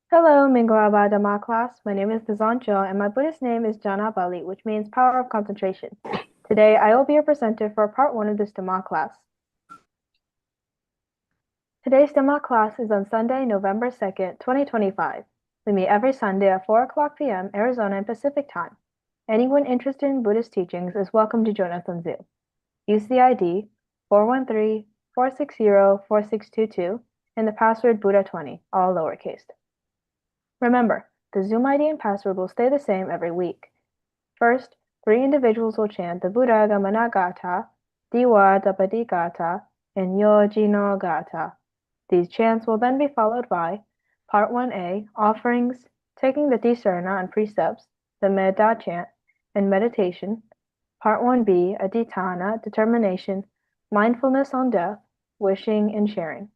Hello, Mingwa Dhamma class. My name is Dizancho, and my Buddhist name is Jana Bali, which means power of concentration. Today, I will be your presenter for part 1 of this Dhamma class. Today's Dhamma class is on Sunday, November 2nd, 2025. We meet every Sunday at 4 o'clock p.m. Arizona and Pacific Time. Anyone interested in Buddhist teachings is welcome to join us on Zoom. Use the ID 413-460-4622 and the password Buddha20, all lowercase. Remember, the Zoom ID and password will stay the same every week. First, 3 individuals will chant the Buddha Gamana Gata, Diwa Dapadi Gata, and Yojino Gata. These chants will then be followed by Part 1A, offerings, taking the Tisarana and precepts, the Metta chant, and meditation. Part 1B, Adhitthana, determination, mindfulness on death, wishing, and sharing.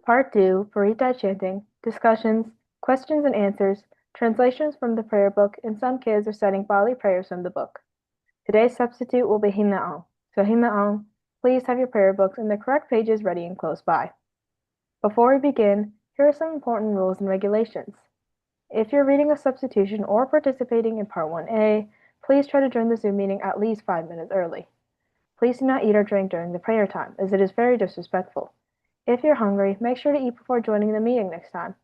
Part 2, Parita chanting, discussions, questions and answers, translations from the prayer book, and some kids are reciting Bali prayers from the book. Today's substitute will be Hima'ang. So Hima'ang, please have your prayer books and the correct pages ready and close by. Before we begin, here are some important rules and regulations. If you're reading a substitution or participating in Part 1A, please try to join the Zoom meeting at least 5 minutes early. Please do not eat or drink during the prayer time, as it is very disrespectful. If you're hungry, make sure to eat before joining the meeting next time.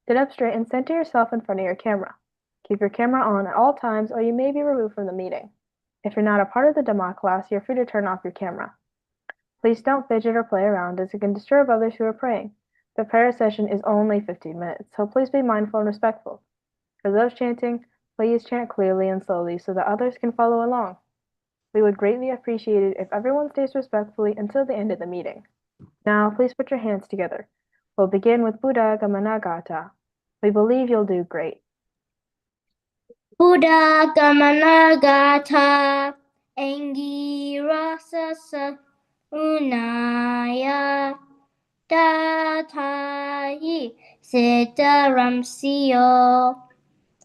Sit up straight and center yourself in front of your camera. Keep your camera on at all times or you may be removed from the meeting. If you're not a part of the Dhamma class, you're free to turn off your camera. Please don't fidget or play around as it can disturb others who are praying. The prayer session is only 15 minutes, so please be mindful and respectful. For those chanting, please chant clearly and slowly so that others can follow along. We would greatly appreciate it if everyone stays respectfully until the end of the meeting. Now, please put your hands together. We'll begin with Buddha Gamana Gata. We believe you'll do great. Buddha Gamana Gata Angira Sasa Unaya Datahi Sitaram Siyo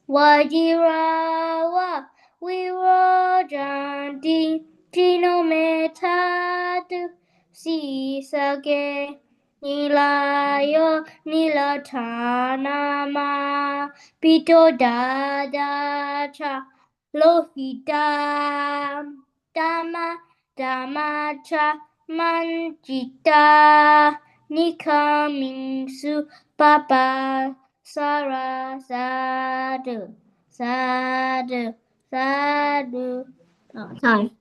Wajirawa Virajanti Tino Metadu Sisage Nilayo Nilatanama Pito Dadacha Lohita Dama Damacha Manjita Nikamingsu Papa Sara Sadhu Sadhu Sadhu. Sorry.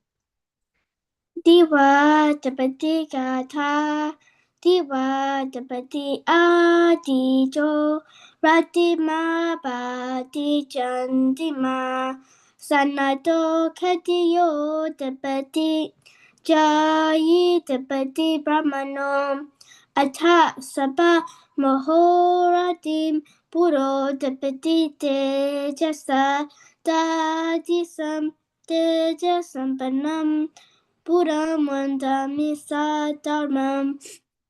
Diva Tapati Gata Diva Tapati Adijo Ratima Bati Chantima Sanato Katiyo Tapati Jayi Tapati Brahmanom Atha Sabha Mahoratim Puro Tapati Tejasa Dadisam Tejasampanam Buddham Vandami Sadharmam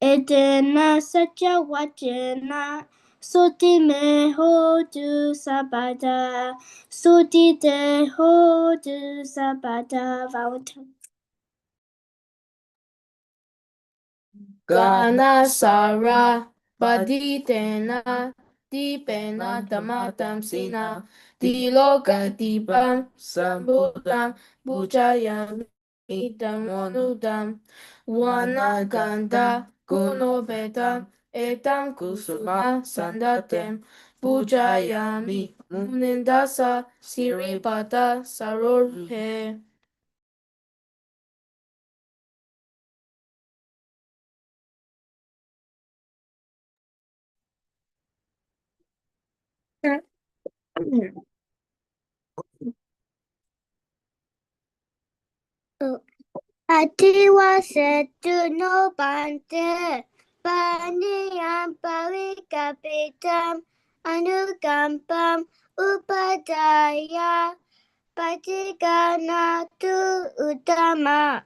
Edena Satya Vachena Suti me hodu sabada Suti de hodu sabada Valentin. Gana Sara Baditena Dipena Tamatam Sina Diloka Dipam Sambudam Bujayam Idam Monudam Wanaganda Gunobeta Etam Kusuma Sandatem Bujayami Munindasa Siripata Sarurhe. Atiwa setu no bante Paniyam parikapitam Anugampam upadaya Patiganatu utama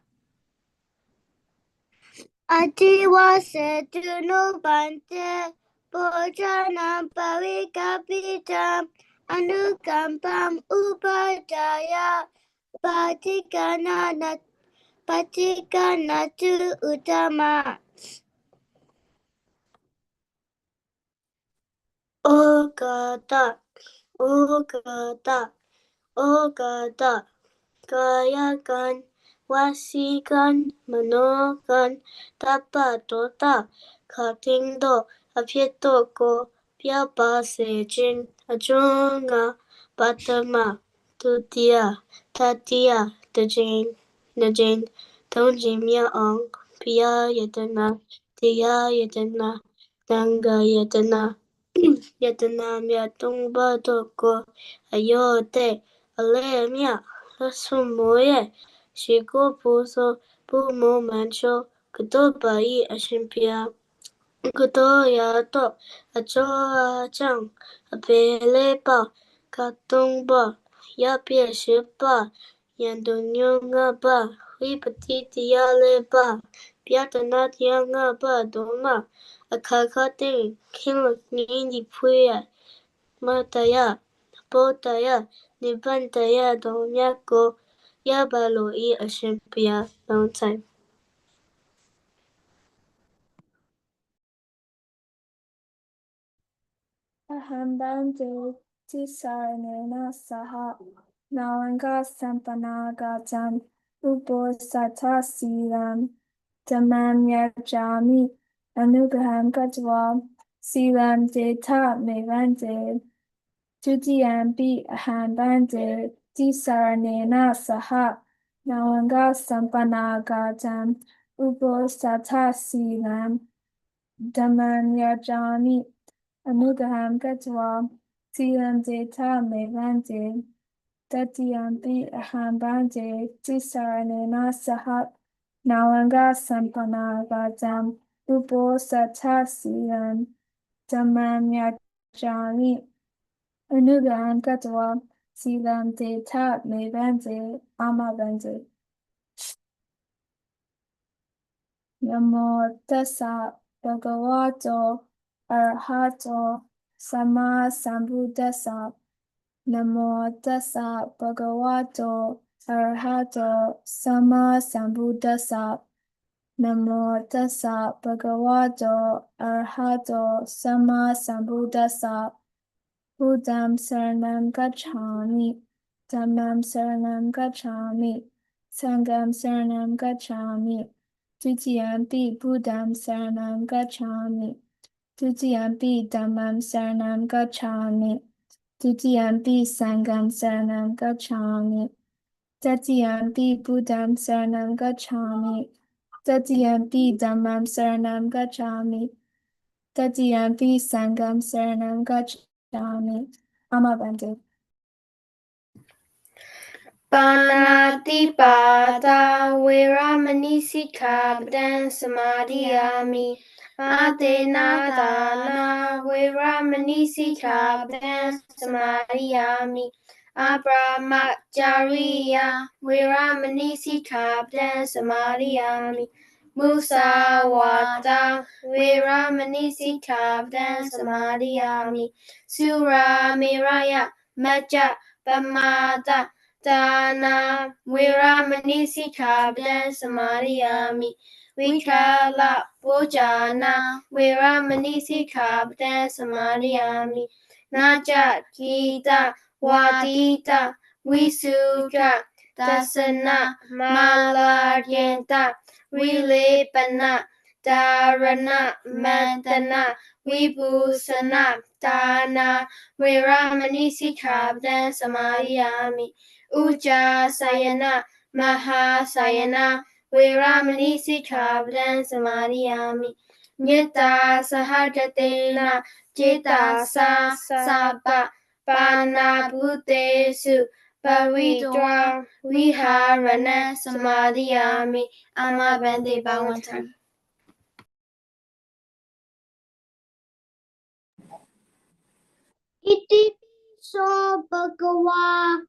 Atiwa setu no bante Bojanam parikapitam Anugampam upadaya Patiganatu utama. Ogata, Ogata, Ogata, Kayakan, Wasikan, Manokan, Tapatota, Katindo, Apietoko, Piapa Sejin, Ajunga, Batama, Tutia, Tatia, Najane, Tonjimia Ong, Pia Yetana, Tia Yetana, Tanga Yetana, Yetana Mia Tungba Toko, Ayote, Alemia. Lasumoye, Shiko Puso, Pumo Mancho, Kutobai Ashimpia, Kutoyato, Achoa Chang, Apelepa, Katumba, Yapia Shipa, Yandunyanga Ba, Wipatiti Yalepa, Piatanat Yanga Ba Doma, Akakating, King Nindi Puya, Mataya, Potaya, Nibantaya, Donyako, Yabalo e Ashimpia, long time. Ahambande tisarnena saha nalanga sampanagatam upo satasilam tamanyajami anugraham katva silam deta mevante tutiyampi ahambande tisarnena saha nalanga sampanagatam upo satasilam tamanyajami Anugraham Katwa Tilam Deta Mevante Tatyampi Ahambante Tisaranena Sahat Nalanga Sampanagatam Upo Satasilam Tamanyajami Anugraham Katwa Tilam Deta Mevante Amavante Namo tassa bhagavato arahato sama sambuddhassa. Namo tassa bhagavato arahato sama sambuddhassa. Namo tassa bhagavato arahato sama sambuddhassa. Buddham saranam gacchami. Dhammam saranam gacchami. Sangham saranam gacchami. Tutiyampi Buddham saranam gacchami. Tutiyampi Dhammam saranam gacchami. Tutiyampi Sangham saranam gacchami. Tatiyampi Buddham saranam gacchami. Tatiyampi Dhammam saranam gacchami. Tatiyampi Sangham saranam gacchami. Amavante. Panatipata Viramani Sikhabdan Samadhiyami Atenadana Viramani Sikhabdan Samadhiyami Abramachariya Viramani Sikhabdan Samadhiyami Musawata Viramani Sikhabdan Samadhiyami Suramiraya Maja Pamata Dana Viramani Sikhabdan Samadhiyami Vikala Bhojana Viramani Sikhabdan Samadhiyami Naja Kita Wadita Visuja Dasana Malaryenta Vilipana Dharana Mantana Vibhusana Dana Viramani Sikhabdan Samadhiyami Ujjasayana Mahasayana Viramani Sikhabdan Samadhiyami Nita Sahajatena Jita Sabba Pana Bhutesu Pavidra Viharana Samadhiyami Amabande Bhavantam. Iti so Bhagava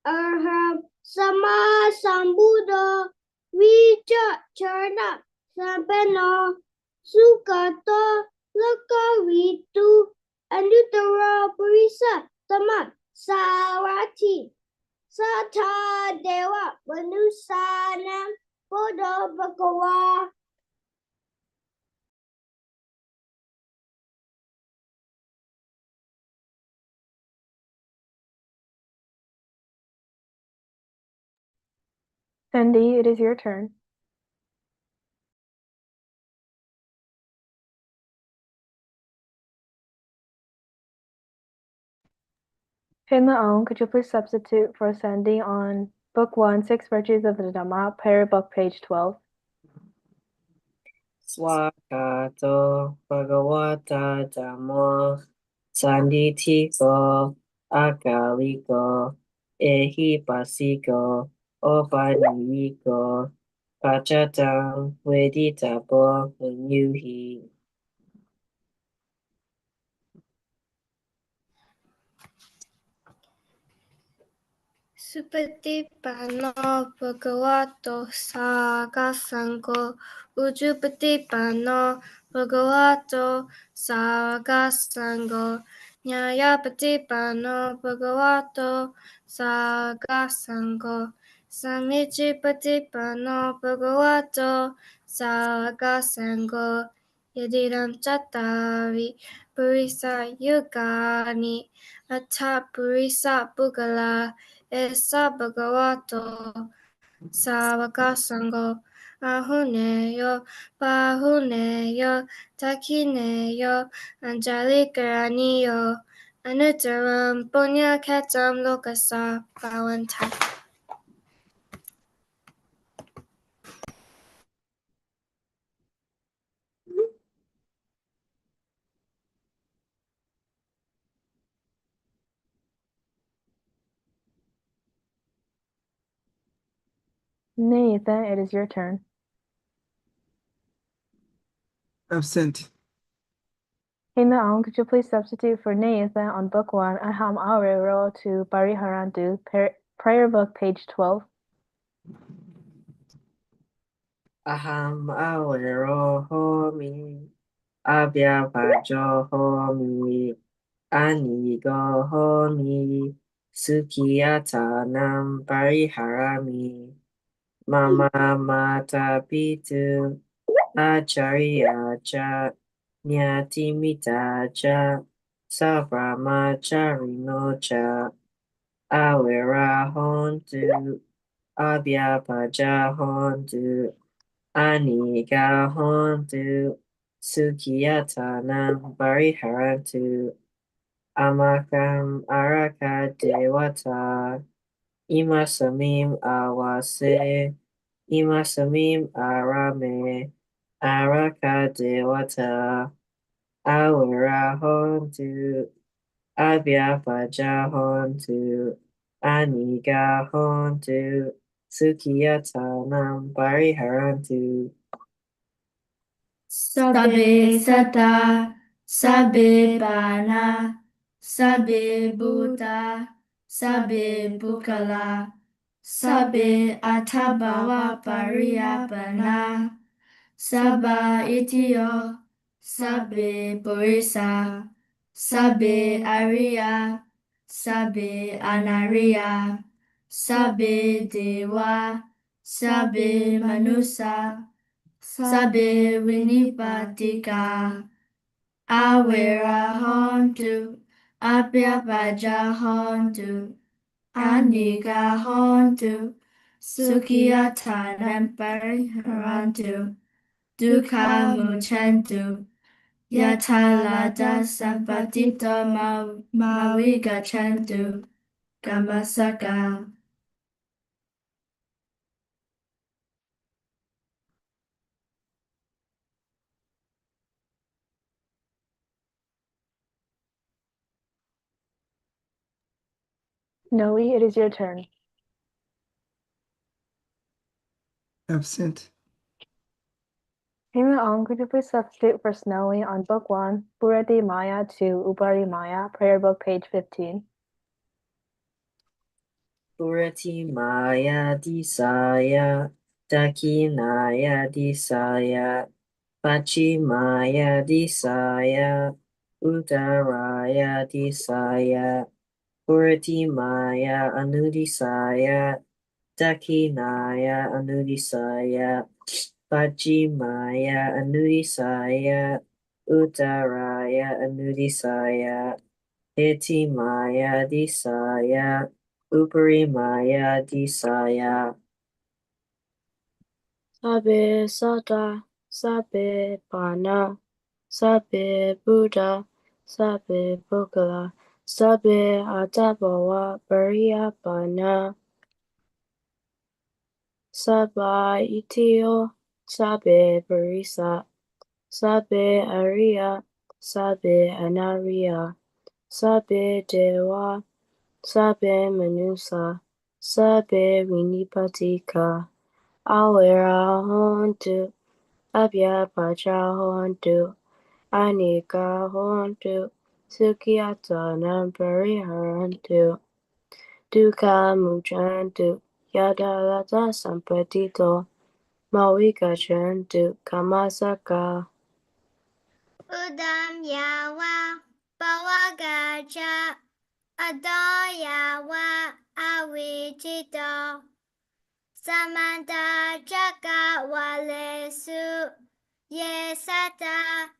Arham Sama Sambuddha Vichacharna Sampano Sukato Lokavitu Anuttara Purisa Tama Sarati Sata Deva Manusanam Bodho Bhagava Sandy, it is your turn. Aung, could you please substitute for Sandy on Book 1, Six Virtues of the Dhamma, prayer book, page 12? Swakato Bhagavata Dhammo Sanditiko Akaliko Ehipasiko Opaniko Pachatang Veditapo Menyuhi. Supatipano Bhagavato Sagasango Ujupatipano Bhagavato Sagasango Nyayapatipano Bhagavato Sagasango Samichipatipano Bhagavato Sagasango Yadiram Chatari Purisa Yugani Atta Purisa Bugala Esa Bhagavato Savakasango Ahuneyo Bahuneyo Takineyo Anjalikaraniyo Anuttaram Punya Katam Lokasa Bhavantai. Nathan, it is your turn. Absent. Aung, could you please substitute for Nathan on Book 1, Aham Aurero to Pariharantu, prayer book, page 12? Aham awero homi Abhyavajo homi Anigo homi Sukiyatanam Pariharami Mama Mata Pitu Acharya cha Nyatimita cha Sabrahmacharino cha Awera hontu Abhyapaja hontu Aniga hontu Sukhiyatanam Pariharantu Amakam Araka Dewata Imasamim Awase Imasamim Arame Araka Dewata Awara hontu Abhyapaja hontu Aniga hontu Sukhiyatanam Pariharantu. Sabe Sata, Sabe Bana, Sabe Buddha, Sabe Bukala, Sabe Atabawa Pariyapana, Saba Itio, Sabe Purisa, Sabe Arya, Sabe Anariya, Sabe Dewa, Sabe Manusa, Sabe Winipatika, Awera Hontu, Abhyapaja Hontu, Aniga Hontu, Sukhiyatan Pariharantu, Dukha Muchantu, Yatalada Sampatito Mawigachantu, Gamasaka. Noe, it is your turn. Absent. Aung, could you please substitute for Snowy on Book 1, Purati Maya to Upari Maya, prayer book, page 15? Purati Maya Disaya Dakinaya Disaya Pachimaya Disaya Uttaraya Disaya Purati Maya Anudisaya Dakinaya Anudisaya Pachimaya Anudisaya Uttaraya Anudisaya Iti Maya Disaya Upari Maya Disaya. Sabbe Sata, Sabbe Pana, Sabbe Buddha, Sabbe Pukala, Sabbe Atabawa Pariyapana, Sabba Itio, Sabbe Parisa, Sabbe Ariya, Sabbe Anariya, Sabbe Dewa, Sabbe Manusa, Sabbe Vinipatika, Awera Hontu, Abya Pacha Hontu, Anika Hontu, Sukiata Nampari Harantu, Duka Mujantu, Yadalata Sampatito, Mawika Chantu, Kamasaka. Udam yawa bawagaja adoyawa awijito samanta jaka walesu yesata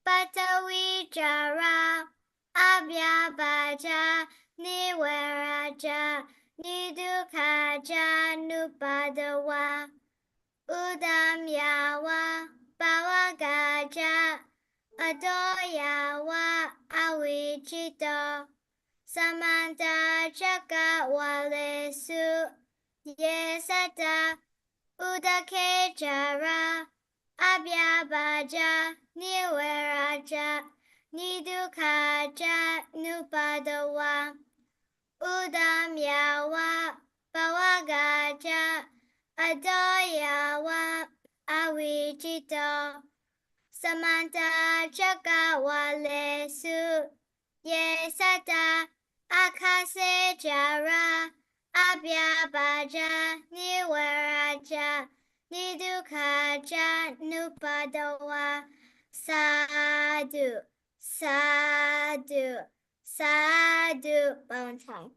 patawijara abyabaja niweraja nidukaja nupadawa udam yawa bawagaja adoyawa awijito samanta jaka walesu yesata udakejara abyabaja niweraja nidukaja nupadawa udam yawa bawagaja adoyawa awijito samanta jaka walesu yesata akase jara abyabaja niweraja nidukaja nupadawa sadhu sadhu sadhu. Valentine.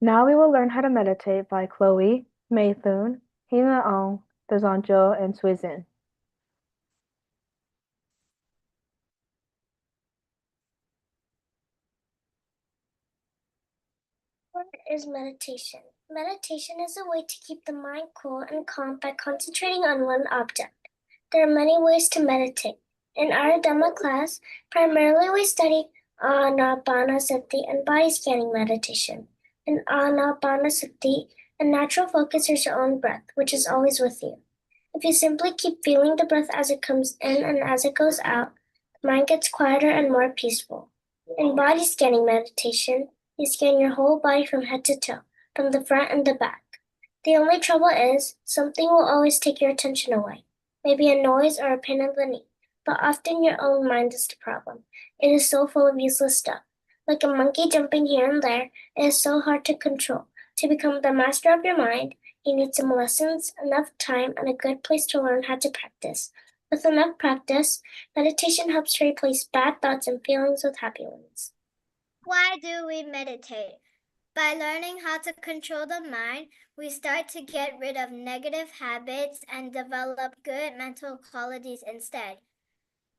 Now we will learn how to meditate by Chloe, Mei Thun, Hina Ong, Dazanjo, and Suizin. What is meditation? Meditation is a way to keep the mind cool and calm by concentrating on one object. There are many ways to meditate. In our Dhamma class, primarily we study Anapanasati and body scanning meditation. In Anapanasati, a natural focus is your own breath, which is always with you. If you simply keep feeling the breath as it comes in and as it goes out, the mind gets quieter and more peaceful. In body scanning meditation, you scan your whole body from head to toe, from the front and the back. The only trouble is, something will always take your attention away. Maybe a noise or a pain in the knee, but often your own mind is the problem. It is so full of useless stuff. Like a monkey jumping here and there, it is so hard to control. To become the master of your mind, you need some lessons, enough time, and a good place to learn how to practice. With enough practice, meditation helps to replace bad thoughts and feelings with happy ones. Why do we meditate? By learning how to control the mind, we start to get rid of negative habits and develop good mental qualities instead.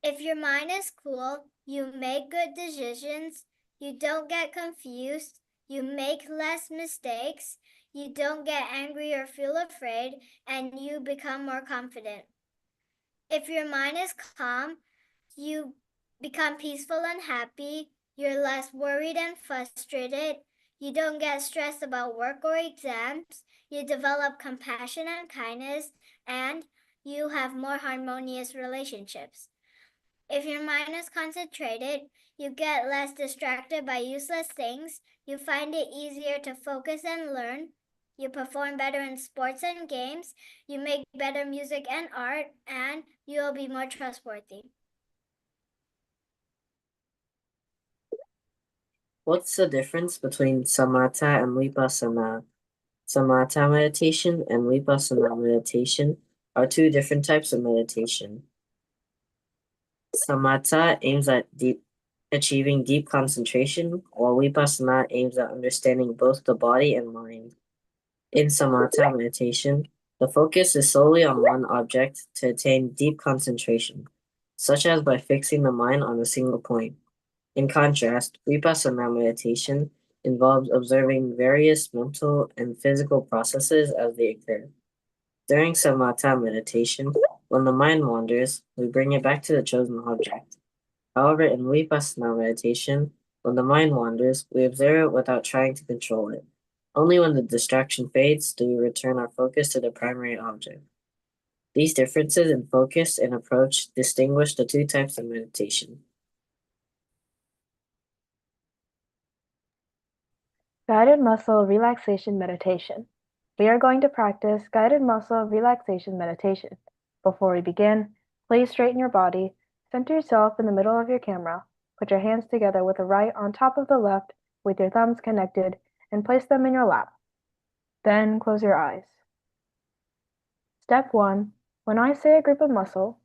If your mind is cool, you make good decisions, you don't get confused, you make less mistakes, you don't get angry or feel afraid, and you become more confident. If your mind is calm, you become peaceful and happy, you're less worried and frustrated, you don't get stressed about work or exams, you develop compassion and kindness, and you have more harmonious relationships. If your mind is concentrated, you get less distracted by useless things, you find it easier to focus and learn, you perform better in sports and games, you make better music and art, and you will be more trustworthy. What's the difference between samatha and vipassana? Samatha meditation and vipassana meditation are two different types of meditation. Samatha aims at achieving deep concentration, while vipassana aims at understanding both the body and mind. In samatha meditation, the focus is solely on one object to attain deep concentration, such as by fixing the mind on a single point. In contrast, vipassana meditation involves observing various mental and physical processes as they occur. During samatha meditation, when the mind wanders, we bring it back to the chosen object. However, in vipassana meditation, when the mind wanders, we observe it without trying to control it. Only when the distraction fades do we return our focus to the primary object. These differences in focus and approach distinguish the two types of meditation. Guided muscle relaxation meditation. We are going to practice guided muscle relaxation meditation. Before we begin, please straighten your body, center yourself in the middle of your camera, put your hands together with the right on top of the left with your thumbs connected, and place them in your lap. Then close your eyes. Step 1. When I say a group of muscle,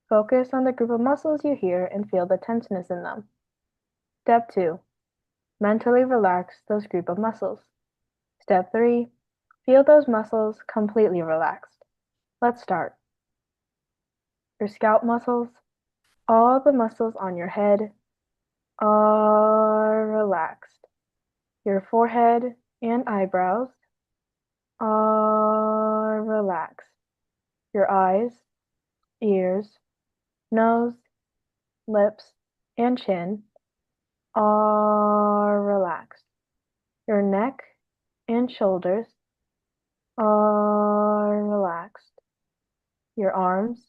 focus on the group of muscles you hear and feel the tenseness in them. Step 2. Mentally relax those group of muscles. Step 3. Feel those muscles completely relaxed. Let's start. Your scalp muscles, all the muscles on your head are relaxed. Your forehead and eyebrows are relaxed. Your eyes, ears, nose, lips, and chin are relaxed. Your neck and shoulders are relaxed. Your arms,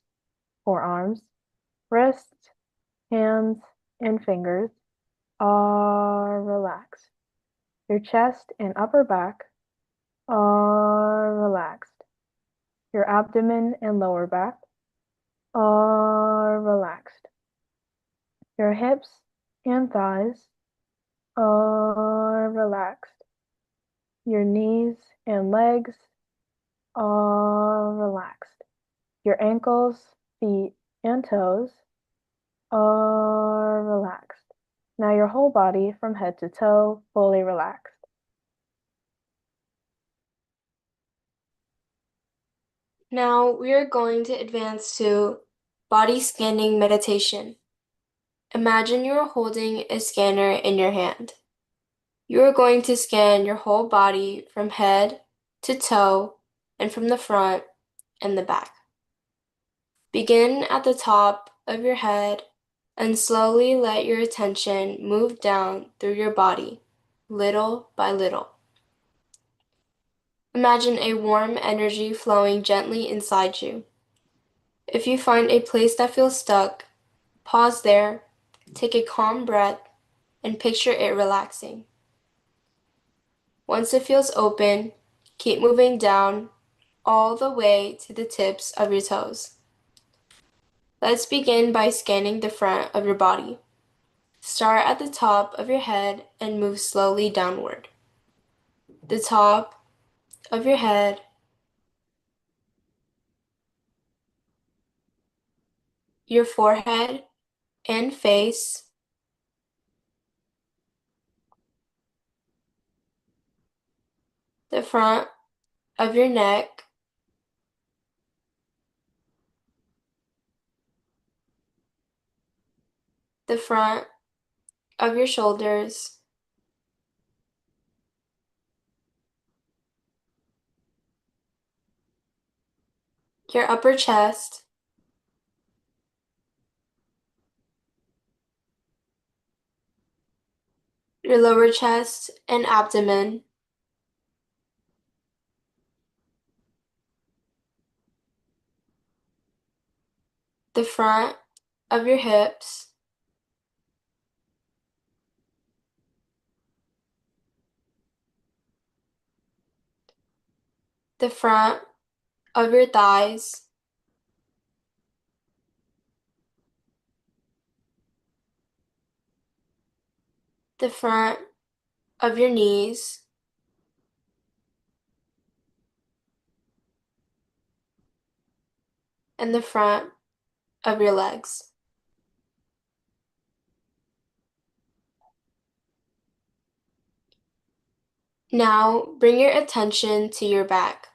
forearms, wrists, hands, and fingers are relaxed. Your chest and upper back are relaxed. Your abdomen and lower back are relaxed. Your hips and thighs are relaxed. Your knees and legs are relaxed. Your ankles, feet, and toes are relaxed. Now your whole body from head to toe fully relaxed. Now we are going to advance to body scanning meditation. Imagine you are holding a scanner in your hand. You are going to scan your whole body from head to toe and from the front and the back. Begin at the top of your head and slowly let your attention move down through your body, little by little. Imagine a warm energy flowing gently inside you. If you find a place that feels stuck, pause there, take a calm breath, and picture it relaxing. Once it feels open, keep moving down all the way to the tips of your toes. Let's begin by scanning the front of your body. Start at the top of your head and move slowly downward. The top of your head, your forehead and face, the front of your neck, the front of your shoulders, your upper chest, your lower chest and abdomen, the front of your hips, the front of your thighs, the front of your knees, and the front of your legs. Now bring your attention to your back.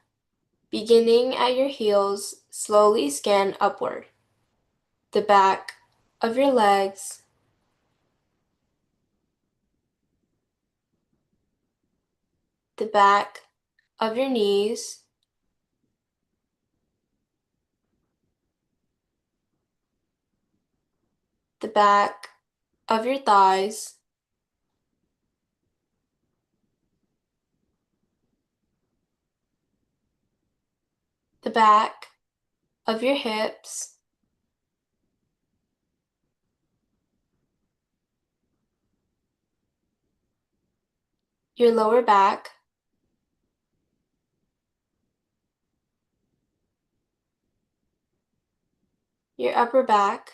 Beginning at your heels, slowly scan upward. The back of your legs, the back of your knees, the back of your thighs, the back of your hips, your lower back, your upper back,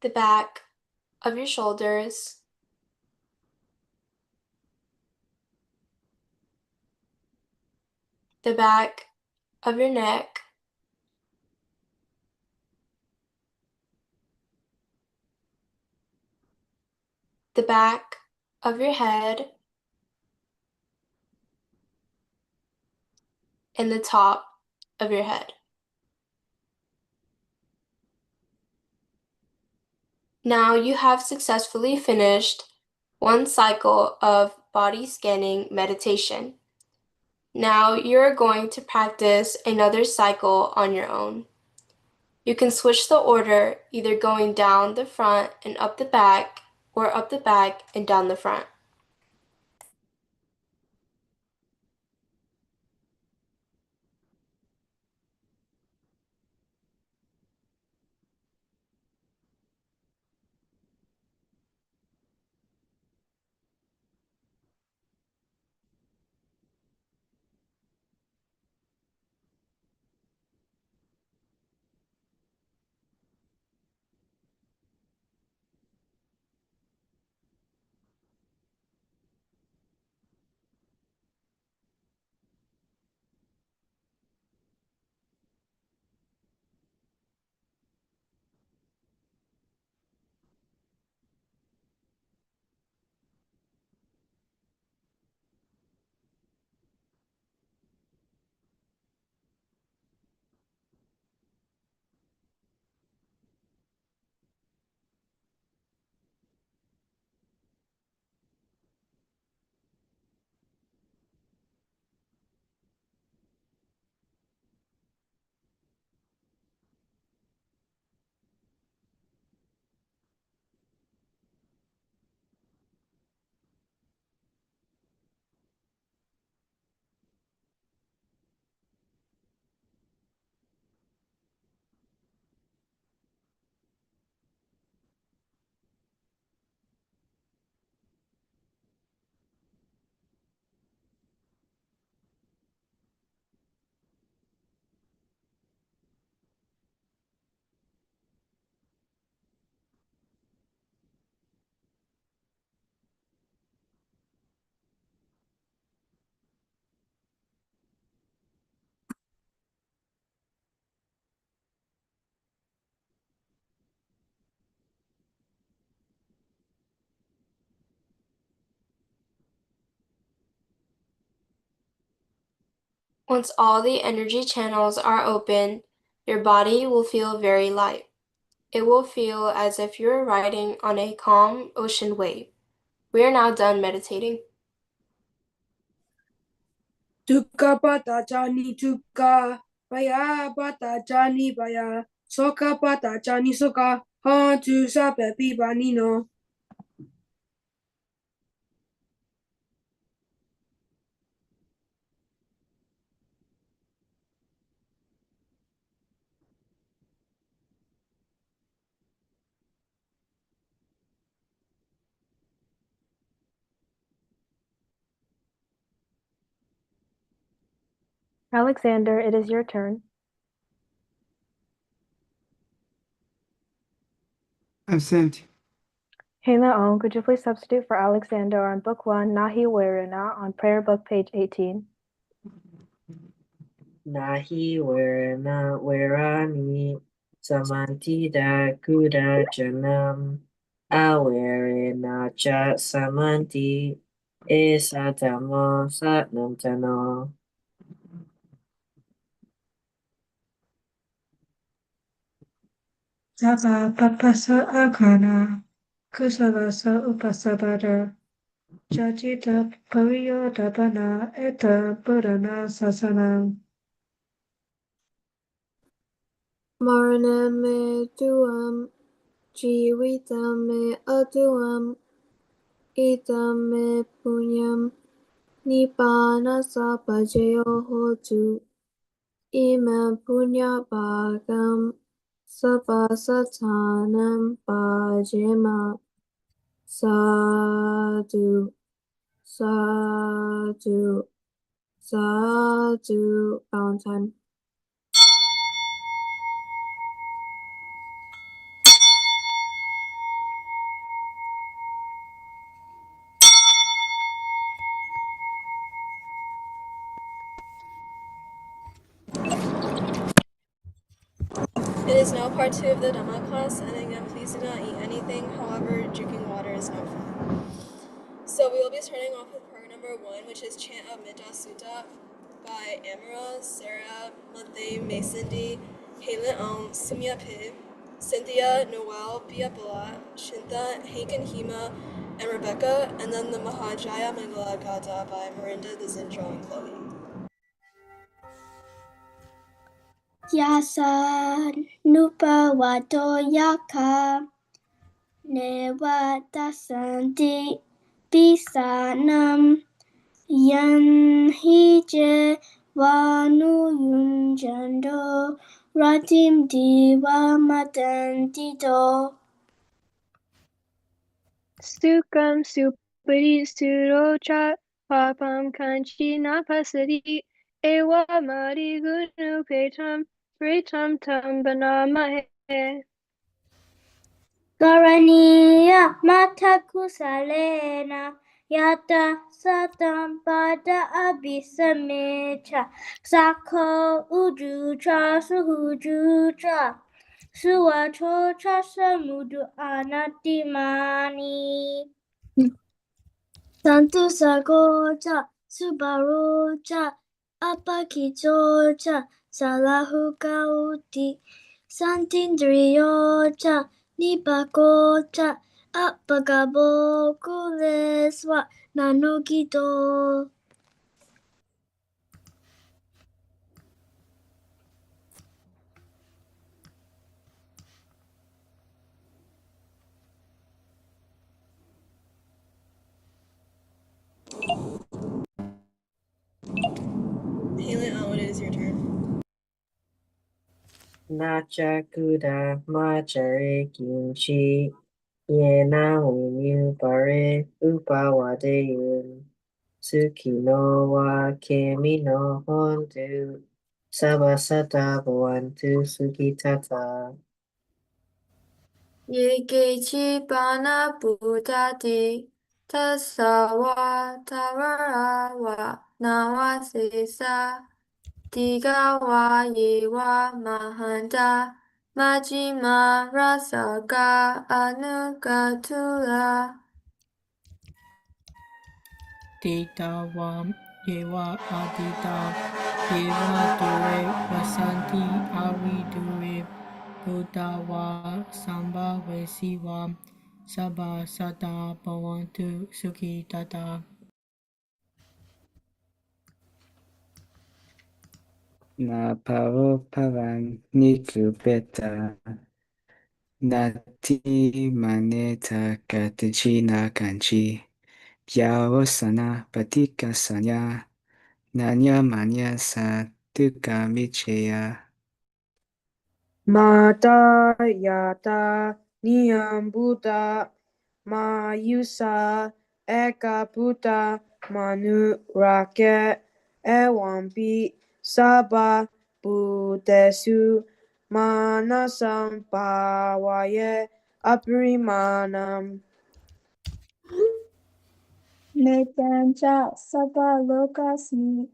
the back of your shoulders, the back of your neck, the back of your head, and the top of your head. Now you have successfully finished one cycle of body scanning meditation. Now you're going to practice another cycle on your own. You can switch the order, either going down the front and up the back, or up the back and down the front. Once all the energy channels are open, your body will feel very light. It will feel as if you're riding on a calm ocean wave. We are now done meditating. Dukkha pata jani dukkha, baya pata jani baya, soka pata jani soka, hantu sape pibani no. Alexander, it is your turn. Absent. Hela Ong, could you please substitute for Alexander on Book 1, Nahi Weruna, on Prayer Book, page 18? Nahi werana werani samantida kuda janam awerena cha samanti esatamo satnamtano. Sapa papasa akana. Kusavasa upasabada. Jajita pariyodapana eta purana sasanam. Maranam me tuam, jivitam me atuam, idam me punyam, nibbana sapajayo hotu, imam punya bhagam, sapasatanam bhajema, sadhu, sadhu, sadhu. Valentine. It is now part 2 of the Dhamma class, and again, please do not eat anything. However, drinking water is not fun. So we will be starting off with part number 1, which is Chant of Midda Sutta by Amara, Sarah, Mathay, Masindi, Halen Om, Sumya Piv, Cynthia, Noel, Pia Bala, Shinta, Hank and Hema, and Rebecca, and then the Mahajaya Mangala Gata by Mirinda, the Zinjo, and Chloe. Yasa nupa wato yaka neva dasanti bisanam yan hije vanu yunjando ratim diva matantito. Sukam supari surocha papam kanchi napasati ewa mari gunu pretam tam banamahe. Garaniya mata kusalena yata satam pada abhisamecha sakho ujucha suhujucha suwachocha samudu anatimani. Santu sagocha subarocha apakichocha salahukauti santindriyocha nipakocha apagabokuleswa nanukito. Halen, it is your turn. Nachakuda machare kinchi yena umyu pare upawadeyun sukino wa kemi no hontu sabasata bhavantu sukitata. Yekechi bana budati tasawa tawarawa nawasesa digawa yewa mahanta majima rasaka anugatula. Dita wam yewa adita deva dure vasanti avi dure buddha wa samba vesiva sabha sata bhavantu sukhi tata. Na paro pavan nikubeta. Nati maneta katachina kanchi. Yavasana patika sanya. Nanya manya sa dukkha michaya. Mata yata niyam buddha mayusa eka buddha manu rake ewampi saba buddhesu manasam pavaye aprimanam. Metancha sapa lokasmi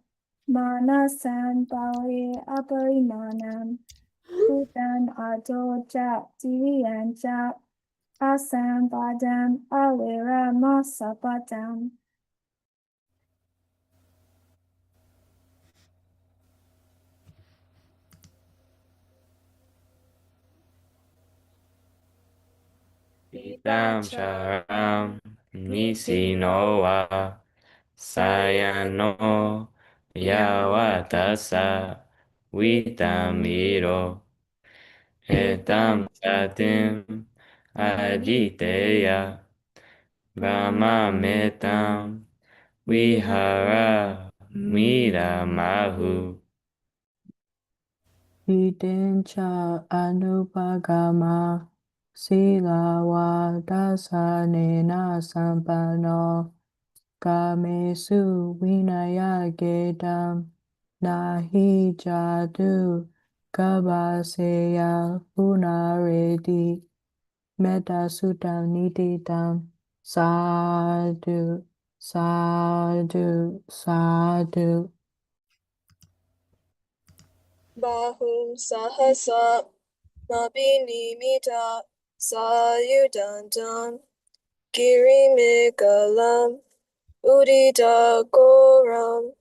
manasan pawe aparimanam Buddhan adoja diriyancha asambadam awira masapadam. Vitam Charam Nisi Noa Sayano Yawatasa Vitam Iro Etam Satim Aditeya Brahma Metam Vihara Mahu. Hidencha anupagama silawa dasanena sampano kamesu vinaya gedam nahi jadu kabaseya punaredi metta sutta nididam sadhu sadhu sadhu. Bahum Sahasa Mabinimita Sayudantam Girimigalam Udita Goram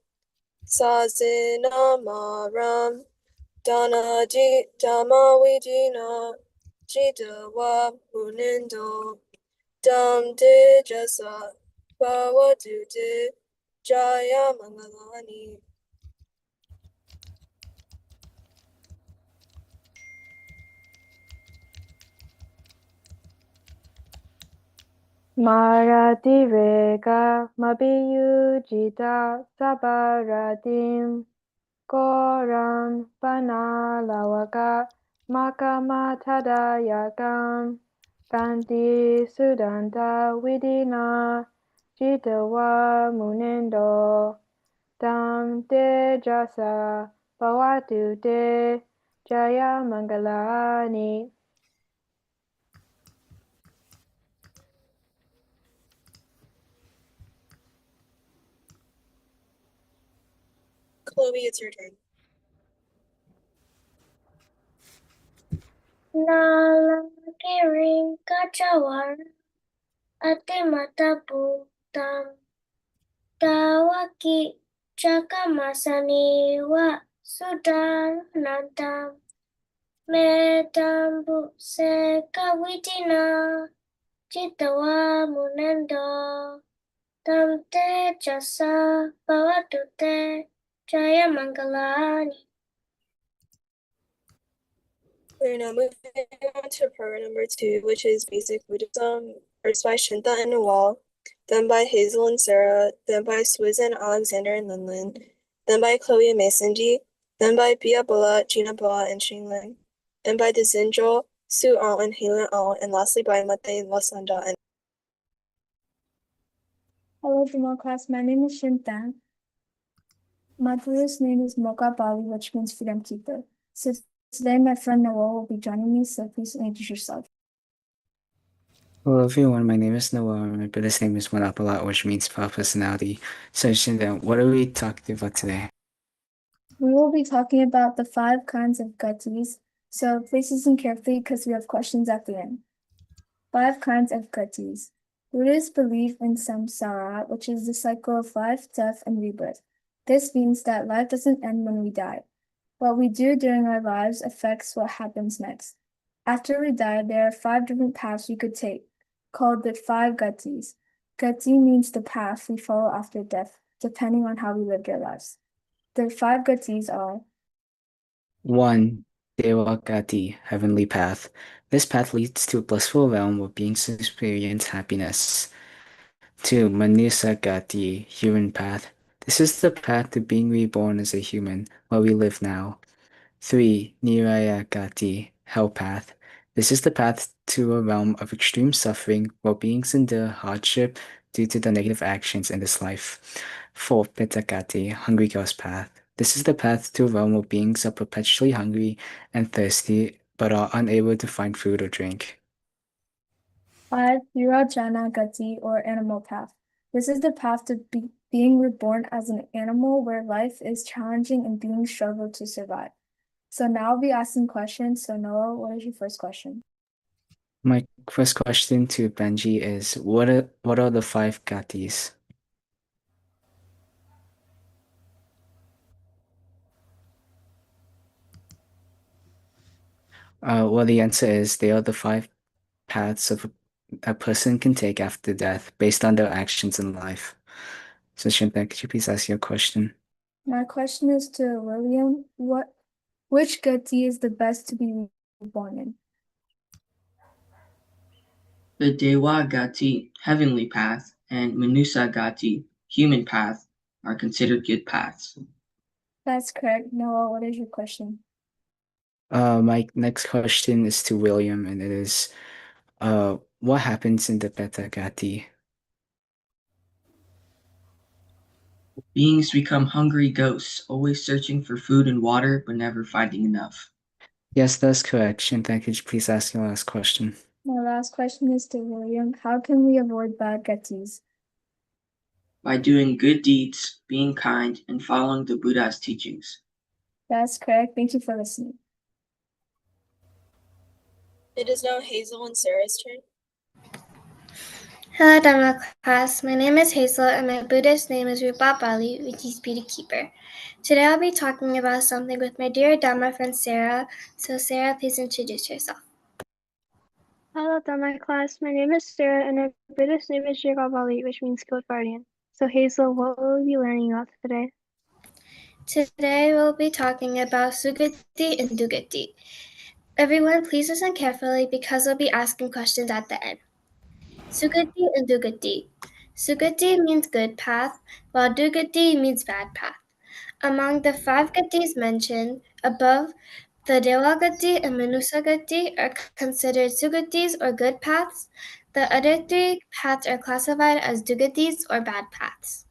Sazinamaram Dhammavidina Jitawa Munindo Dam Dijasa Bhavatude Jaya Mangalani. Marativeka mabiyujita sabaratim Goram Panalawaka Makamatadayakam Kanti Sudanta Vidina Jitawa Munendo Tam Tejasa Bhavatu Te Jaya Mangalani. Chloe, it's your turn. Nalakiring kacawar ate mata putam tawaki cakamasani wa sudanantam metambu sekawitina citawa munendo tam te jasa bhavatute jaya mangalani. We're now moving on to prayer number 2, which is basic Buddhism, first by Shinta and Nawal, then by Hazel and Sarah, then by Swizz Alexander and Linlin, then by Chloe and Masonji, then by Bia Bula, Gina Bula, and Shing Ling, then by Dezinjo, Su Al, and Helen Al, and lastly by Mate Lasanda and Hello, Dhamma class. My name is Shintan. My Buddhist name is Moka Bali, which means freedom keeper. So today my friend Noel will be joining me, so please introduce yourself. Hello everyone, my name is Noah, and my Buddhist name is Manapala, which means power personality. So Shindan, what are we talking about today? We will be talking about the 5 kinds of gatis, so please listen carefully because we have questions at the end. 5 kinds of gatis. Buddhists believe in samsara, which is the cycle of life, death, and rebirth. This means that life doesn't end when we die. What we do during our lives affects what happens next. After we die, there are 5 different paths we could take, called the 5 gatis. Gati means the path we follow after death, depending on how we lived our lives. The 5 gatis are 1. Devagati, heavenly path. This path leads to a blissful realm where beings experience happiness. 2. Manusagati, human path. This is the path to being reborn as a human, where we live now. 3. Nirayagati, hell path. This is the path to a realm of extreme suffering where beings endure hardship due to the negative actions in this life. 4. Pitagati, hungry ghost path. This is the path to a realm where beings are perpetually hungry and thirsty but are unable to find food or drink. 5. Virajana Gati, or animal path. This is the path to being reborn as an animal where life is challenging and beings struggle to survive. So now I'll be asking questions. So Noah, what is your first question? My first question to Benji is, what are the 5 gatis? Well, the answer is they are the 5 paths of a person can take after death based on their actions in life. So Shanta, could you please ask your question? My question is to William. Which gati is the best to be reborn in? The Dewa Gati, heavenly path, and Manusa Gati, human path, are considered good paths. That's correct. Noah, what is your question? My next question is to William, and it is, what happens in the Petagati? Beings become hungry ghosts, always searching for food and water, but never finding enough. Yes, that's correct. Shanta, could you please ask your last question? My last question is to William. How can we avoid bad gatis? By doing good deeds, being kind, and following the Buddha's teachings. That's correct. Thank you for listening. It is now Hazel and Sarah's turn. Hello, Dhamma class. My name is Hazel, and my Buddhist name is Rupa Bali, which is Beauty Keeper. Today I'll be talking about something with my dear Dhamma friend Sarah. So Sarah, please introduce yourself. Hello, Dhamma class. My name is Sarah, and my Buddhist name is Bali, which means Skilled Guardian. So Hazel, what will we be learning about today? Today we'll be talking about Sugati and Dugati. Everyone, please listen carefully because we'll be asking questions at the end. Sugati and Dugati. Sugati means good path, while Dugati means bad path. Among the 5 gatis mentioned above, the Devagati and Manusagati are considered Sugatis or good paths. The other 3 paths are classified as Dugatis or bad paths.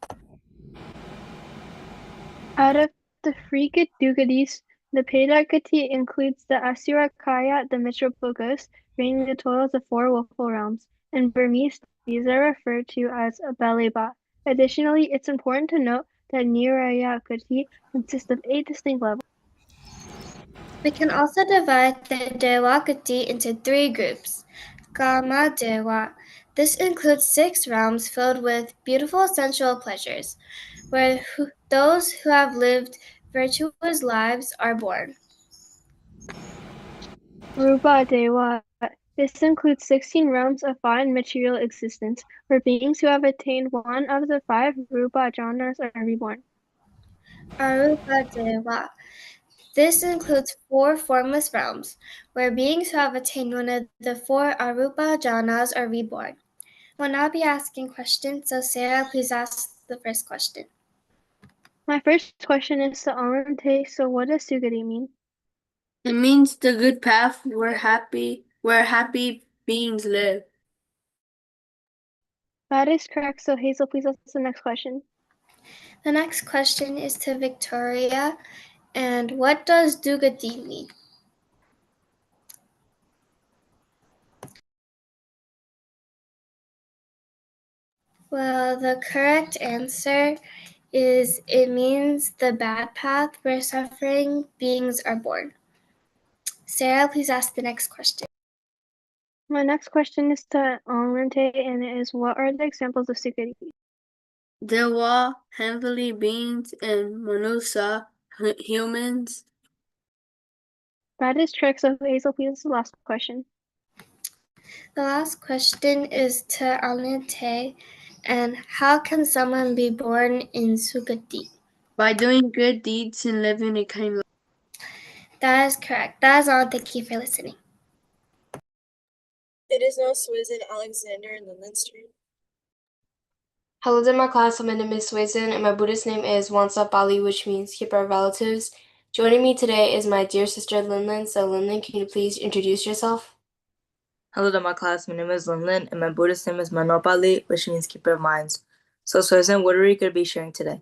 Out of the free Dugadis, the Pedagati includes the Asura Kaya, the miserable ghost, bringing the totals of 4 willful realms. In Burmese, these are referred to as a Baleba. Additionally, it's important to note that Niraya Gati consists of 8 distinct levels. We can also divide the Devagati into 3 groups. Kama Dewa. This includes 6 realms filled with beautiful sensual pleasures, where those who have lived virtuous lives are born. Rupa Dewa. This includes 16 realms of fine material existence, where beings who have attained one of the 5 Rupa jhanas are reborn. Arupa Dewa. This includes 4 formless realms, where beings who have attained one of the 4 Arupa jhanas are reborn. We'll now be asking questions, so Sarah, please ask the first question. My first question is to Alante. So what does Sugati mean? It means the good path where happy beings live. That is correct. So Hazel, please ask the next question. The next question is to Victoria. And what does Dugati mean? Well, the correct answer is it means the bad path where suffering beings are born. Sarah, please ask the next question. My next question is to Alante, and it is, what are the examples of Sugati? Dewa, heavenly beings, and Manusa, humans. That is correct. So Hazel, please ask the last question. The last question is to Alante. And how can someone be born in Sugati? By doing good deeds and living a kind life. That is correct. That is all. Thank you for listening. It is now Swizz, Alexander, and Linden's turn. Hello there, my class. My name is Swayzen, and my Buddhist name is Wansa Bali, which means keep our relatives. Joining me today is my dear sister Linlin. So, Linlin, can you please introduce yourself? Hello to my class, my name is Linlin, and my Buddhist name is Manopali, which means keeper of minds. So, Susan, what are we going to be sharing today?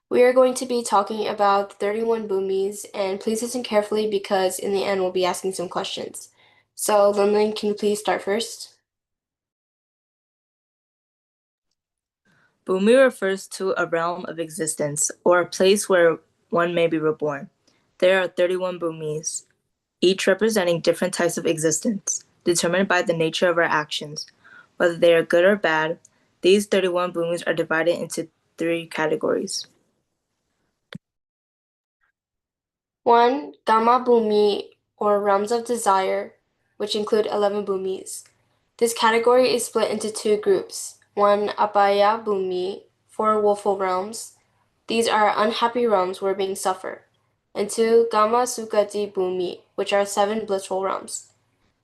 We are going to be talking about 31 bhumis, and please listen carefully because in the end we'll be asking some questions. So, Linlin, can you please start first? Bhumi refers to a realm of existence, or a place where one may be reborn. There are 31 bhumis, each representing different types of existence, determined by the nature of our actions. Whether they are good or bad, these 31 bhumis are divided into 3 categories. 1. Dhamma bhumi, or realms of desire, which include 11 bhumis. This category is split into two groups. 1. Apaya Bhumi, 4 woeful realms. These are unhappy realms where beings suffer. And 2. Gama Sukati Bhumi, which are 7 blissful realms.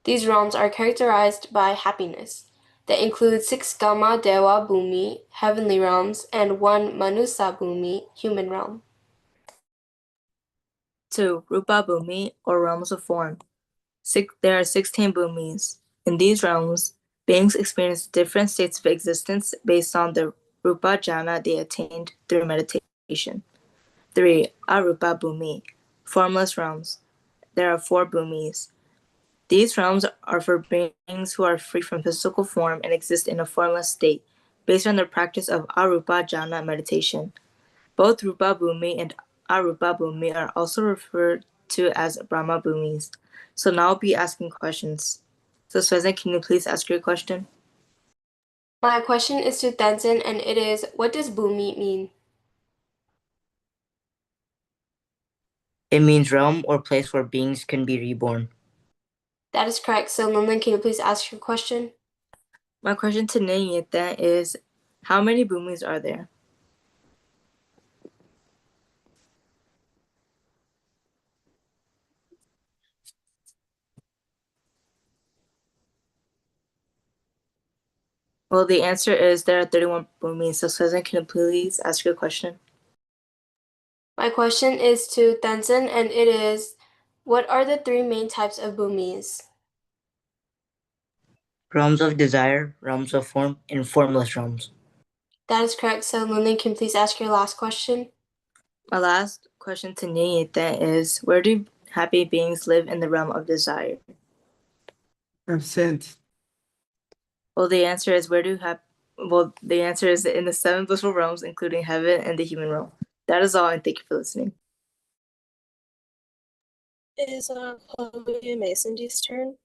These realms are characterized by happiness. They include 6 Gama Dewa Bhumi, heavenly realms, and 1 Manusa Bhumi, human realm. 2. Rupa Bhumi, or realms of form. There are 16 bhumis. In these realms, beings experience different states of existence based on the rupa jhana they attained through meditation. 3. Arupa Bhumi, formless realms. There are 4 bhumis. These realms are for beings who are free from physical form and exist in a formless state, based on their practice of arupa jhana meditation. Both Rupa Bhumi and Arupa Bhumi are also referred to as Brahma Bhumis. So now I'll be asking questions. So Swezan, can you please ask your question? My question is to Tenzin, and it is, what does Bhumi mean? It means realm or place where beings can be reborn. That is correct. So Lillian, can you please ask your question? My question to Nayita is, how many bhumis are there? Well, the answer is there are 31 bhumis. So Swezan, can you please ask your question? My question is to Tenzin, and it is, what are the 3 main types of bhumis? Realms of desire, realms of form, and formless realms. That is correct. So Lillian, can you please ask your last question? My last question to Nayita is, where do happy beings live in the realm of desire? Absent. Well, the answer is the answer is in the 7 blissful realms, including heaven and the human realm. That is all, and thank you for listening. Is Chloe and Mason D's turn?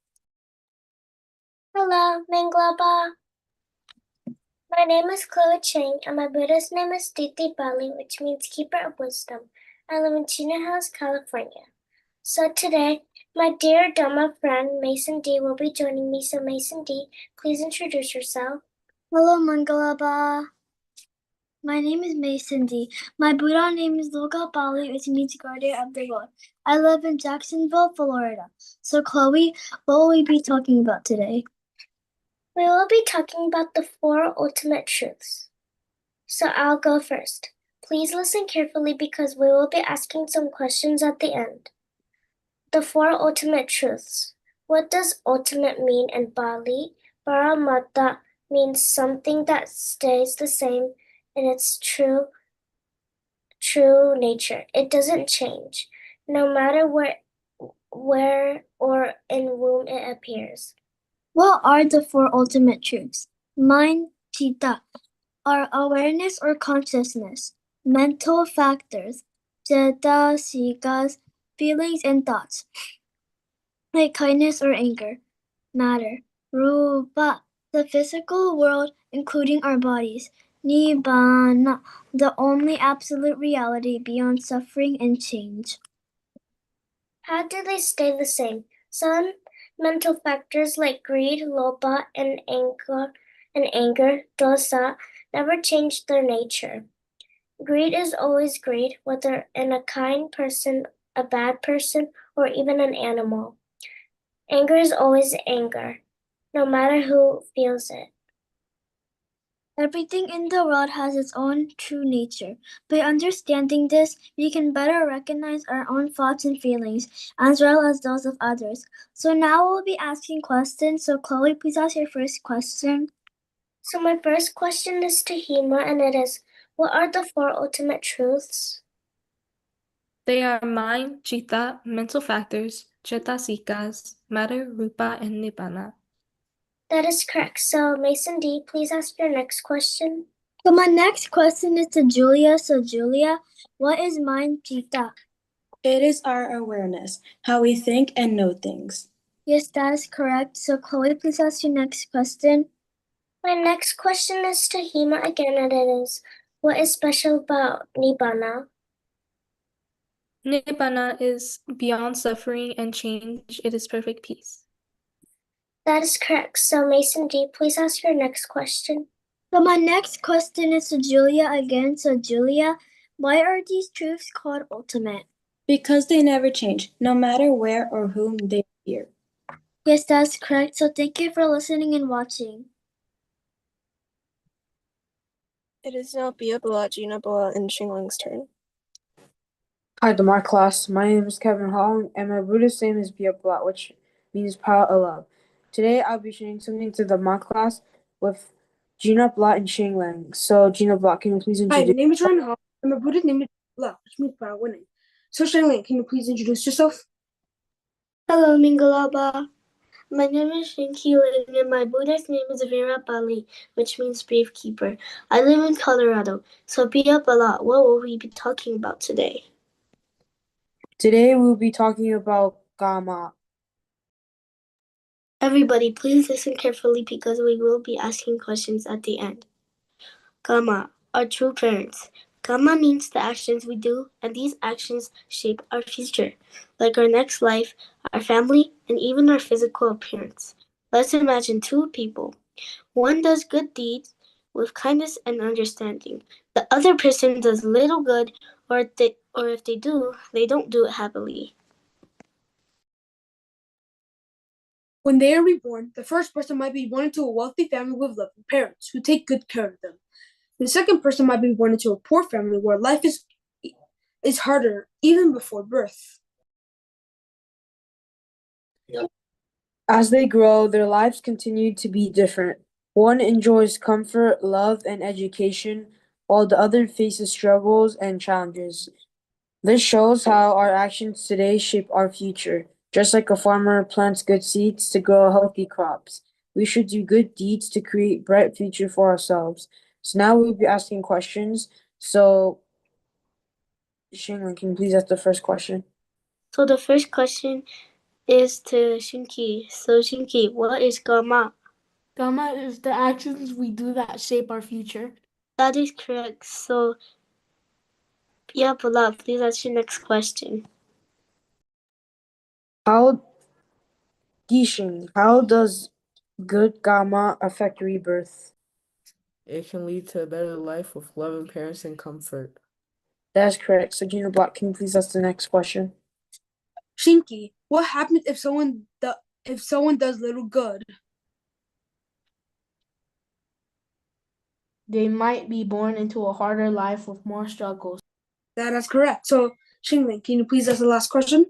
Hello, Manglaba. My name is Chloe Chang, and my Buddhist name is Diti Bali, which means keeper of wisdom. I live in Chino Hills, California. So today, my dear Dhamma friend Mason D will be joining me. So Mason D, please introduce yourself. Hello, Mangalaba. My name is Mason D. My Buddha name is Loga Bali, which means guardian of the world. I live in Jacksonville, Florida. So Chloe, what will we be talking about today? We will be talking about the 4 ultimate truths. So I'll go first. Please listen carefully because we will be asking some questions at the end. The 4 ultimate truths. What does ultimate mean in Bali? Paramata means something that stays the same in its true nature. It doesn't change, no matter where or in whom it appears. What are the 4 ultimate truths? Mind, chitta, our awareness or consciousness. Mental factors, cetasikas, feelings and thoughts, like kindness or anger. Matter, rupa, the physical world, including our bodies. Nibbana, the only absolute reality beyond suffering and change. How do they stay the same? Some mental factors like greed, loba, and anger, dosa, never change their nature. Greed is always greed, whether in a kind person, a bad person, or even an animal. Anger is always anger, no matter who feels it. Everything in the world has its own true nature. By understanding this, we can better recognize our own thoughts and feelings, as well as those of others. So now we'll be asking questions. So Chloe, please ask your first question. So my first question is to Hema, and it is, what are the 4 ultimate truths? They are mind, chitta, mental factors, cetasikas, matter, rupa, and nibbana. That is correct. So Mason D, please ask your next question. So my next question is to Julia. So Julia, what is mind, chitta? It is our awareness, how we think and know things. Yes, that is correct. So Chloe, please ask your next question. My next question is to Hema again, and it is, what is special about Nibbana? Nibbana is beyond suffering and change. It is perfect peace. That is correct. So Mason D, please ask your next question. So my next question is to Julia again. So Julia, why are these truths called ultimate? Because they never change, no matter where or whom they appear. Yes, that's correct. So thank you for listening and watching. It is now Bia Bala, Gina Bala, and Xingling's turn. Hi, Dhamma class. My name is Kevin Hong, and my Buddhist name is Biaplat, which means power of love. Today, I'll be sharing something to the Dhamma class with Gina Blat and Shing Lang. So, Gina Blat, can you please introduce? Hi, my name is Ryan Hall, and my Buddhist name is Blat, which means power of winning. So, Shing Lang, can you please introduce yourself? Hello, Mingalaba. My name is Shinki Ling, and my Buddhist name is Vera Bali, which means brave keeper. I live in Colorado. So Bia Bala, what will we be talking about today? Today, we'll be talking about Karma. Everybody, please listen carefully because we will be asking questions at the end. Karma, our true parents. Karma means the actions we do, and these actions shape our future, like our next life, our family, and even our physical appearance. Let's imagine two people. One does good deeds with kindness and understanding. The other person does little good, or if they do, they don't do it happily. When they are reborn, the first person might be born into a wealthy family with loving parents who take good care of them. The second person might be born into a poor family where life is harder even before birth. As they grow, their lives continue to be different. One enjoys comfort, love, and education, while the other faces struggles and challenges. This shows how our actions today shape our future. Just like a farmer plants good seeds to grow healthy crops, we should do good deeds to create bright future for ourselves. So now we'll be asking questions. So, Shinglin, can you please ask the first question? So the first question is to Shinki. So Shinki, what is Karma? Karma is the actions we do that shape our future. That is correct. So yeah, Bala, please ask your next question. How does good karma affect rebirth? It can lead to a better life with loving parents and comfort. That's correct. So, Gina Block, can you please ask the next question? Shinki, what happens if someone does little good? They might be born into a harder life with more struggles. That is correct. So, Shingling, can you please ask the last question?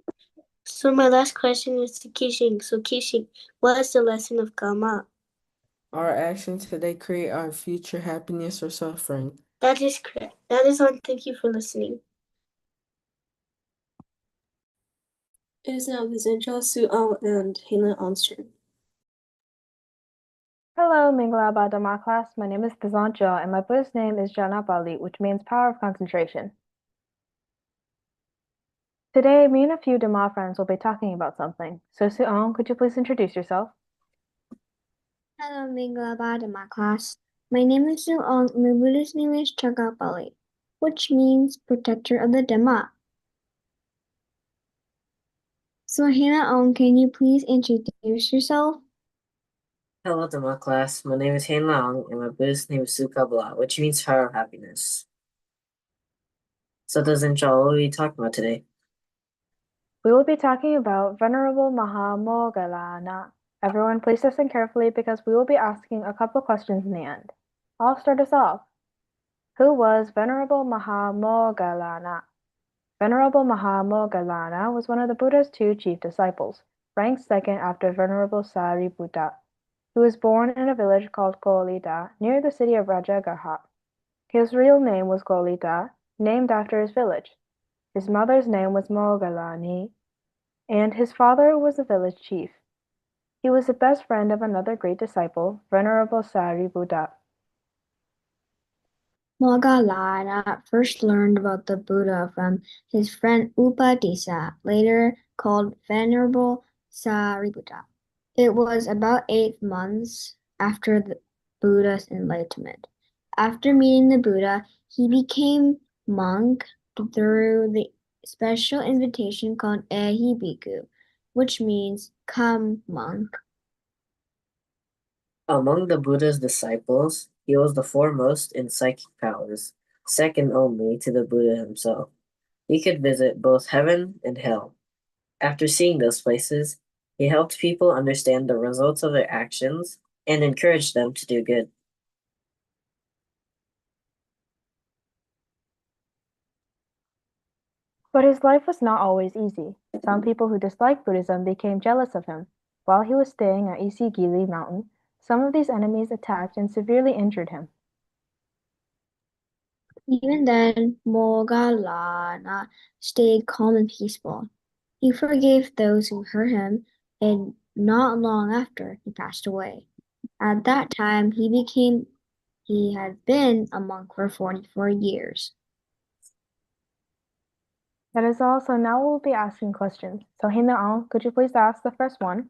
So my last question is to Kishing. So Kishing, what is the lesson of Karma? Our actions today create our future happiness or suffering. That is correct. That is all. Thank you for listening. It is now Vizinja, Su-Al, and Hela On's turn. Hello, Mingalaba Dhamma class. My name is Tazancha, and my Buddhist name is Janapali, which means power of concentration. Today, me and a few Dhamma friends will be talking about something. So, Suong, could you please introduce yourself? Hello, Mingalaba Dhamma class. My name is Suong, and my Buddhist name is Chagapali, which means protector of the Dhamma. So Hannah Ong, can you please introduce yourself? Hello, Dhamma class. My name is Han Lang, and my Buddhist name is Sukabla, which means power of happiness. So doesn't y'all what are we talking about today? We will be talking about Venerable Mahamoggallana. Everyone, please listen carefully because we will be asking a couple questions in the end. I'll start us off. Who was Venerable Mahamoggallana? Venerable Mahamoggallana was one of the Buddha's two chief disciples, ranked second after Venerable Sariputta. He was born in a village called Kolita near the city of Rajagaha. His real name was Kolita, named after his village. His mother's name was Moggallani, and his father was a village chief. He was the best friend of another great disciple, Venerable Sariputta. Moggallana first learned about the Buddha from his friend Upadisa, later called Venerable Sariputta. It was about 8 months after the Buddha's enlightenment. After meeting the Buddha, he became monk through the special invitation called Ehi Bhikkhu, which means come monk. Among the Buddha's disciples, he was the foremost in psychic powers, second only to the Buddha himself. He could visit both heaven and hell. After seeing those places, he helped people understand the results of their actions and encouraged them to do good. But his life was not always easy. Some people who disliked Buddhism became jealous of him. While he was staying at Isigili Mountain, some of these enemies attacked and severely injured him. Even then, Moggallana stayed calm and peaceful. He forgave those who hurt him, and not long after, he passed away. At that time, he had been a monk for 44 years. That is all, so now we'll be asking questions. So Hinaon, could you please ask the first one?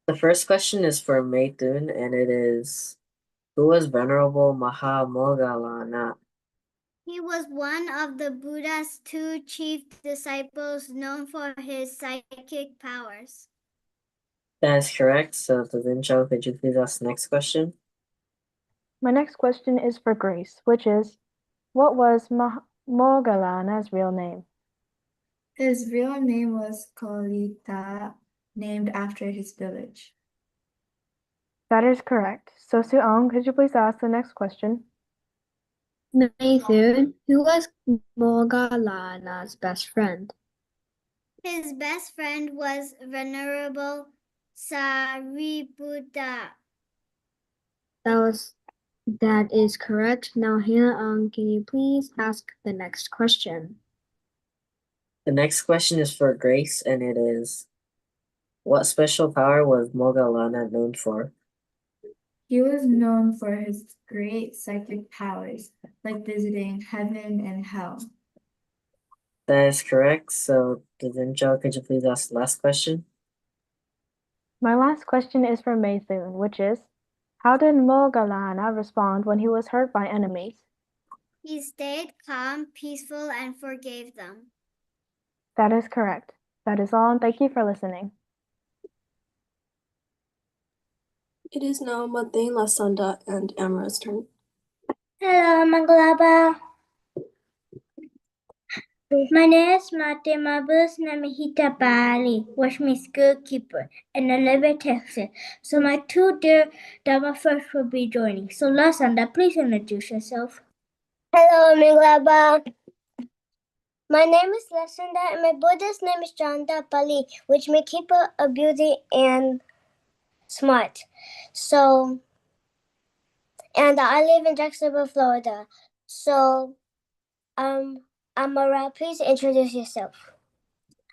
The first question is for Meitun, and it is, who was Venerable Mahamoggallana? He was one of the Buddha's two chief disciples known for his psychic powers. That is correct. So, Davincho, could you please ask the next question? My next question is for Grace, which is, what was Moggallana's real name? His real name was Kolita, named after his village. That is correct. So Suong, could you please ask the next question? Meithun, who was Moggallana's best friend? His best friend was Venerable Sariputta. That is correct. Now, Hannah, can you please ask the next question? The next question is for Grace, and it is, what special power was Moggallana known for? He was known for his great psychic powers, like visiting heaven and hell. That is correct. So, Davincho, could you please ask the last question? My last question is for Meithun, which is, how did Moggallana respond when he was hurt by enemies? He stayed calm, peaceful, and forgave them. That is correct. That is all, and thank you for listening. It is now Mate, Lasanda, and Amra's turn. Hello, Mangalaba. My name is Mate. My birth name is Hitapali, which means good keeper, and I live in Texas. So my two dear Dhamma friends will be joining. So Lasanda, please introduce yourself. Hello, Mangalaba. My name is Lasanda, and my Buddha's name is Janta Pali, which means keeper of beauty and smart. So, and I live in Jacksonville, Florida. So, Amara, please introduce yourself.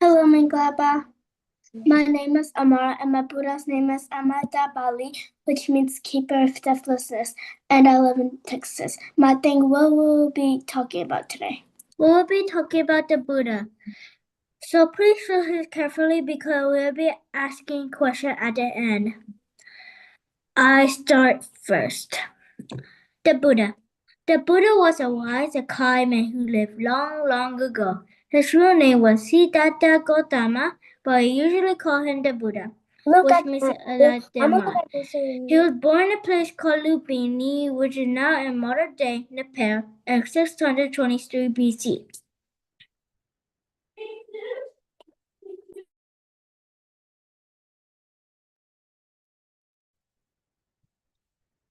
Hello, Manglaba. My name is Amara, and my Buddha's name is Amada Bali, which means keeper of deathlessness, and I live in Texas. What will we be talking about today? We'll be talking about the Buddha. So please listen carefully because we'll be asking questions at the end. I start first. The Buddha. The Buddha was a wise and kind man who lived long, long ago. His real name was Siddhartha Gautama, but we usually call him the Buddha, which means like Dhamma. He was born in a place called Lumbini, which is now in modern-day Nepal, in 623 BC.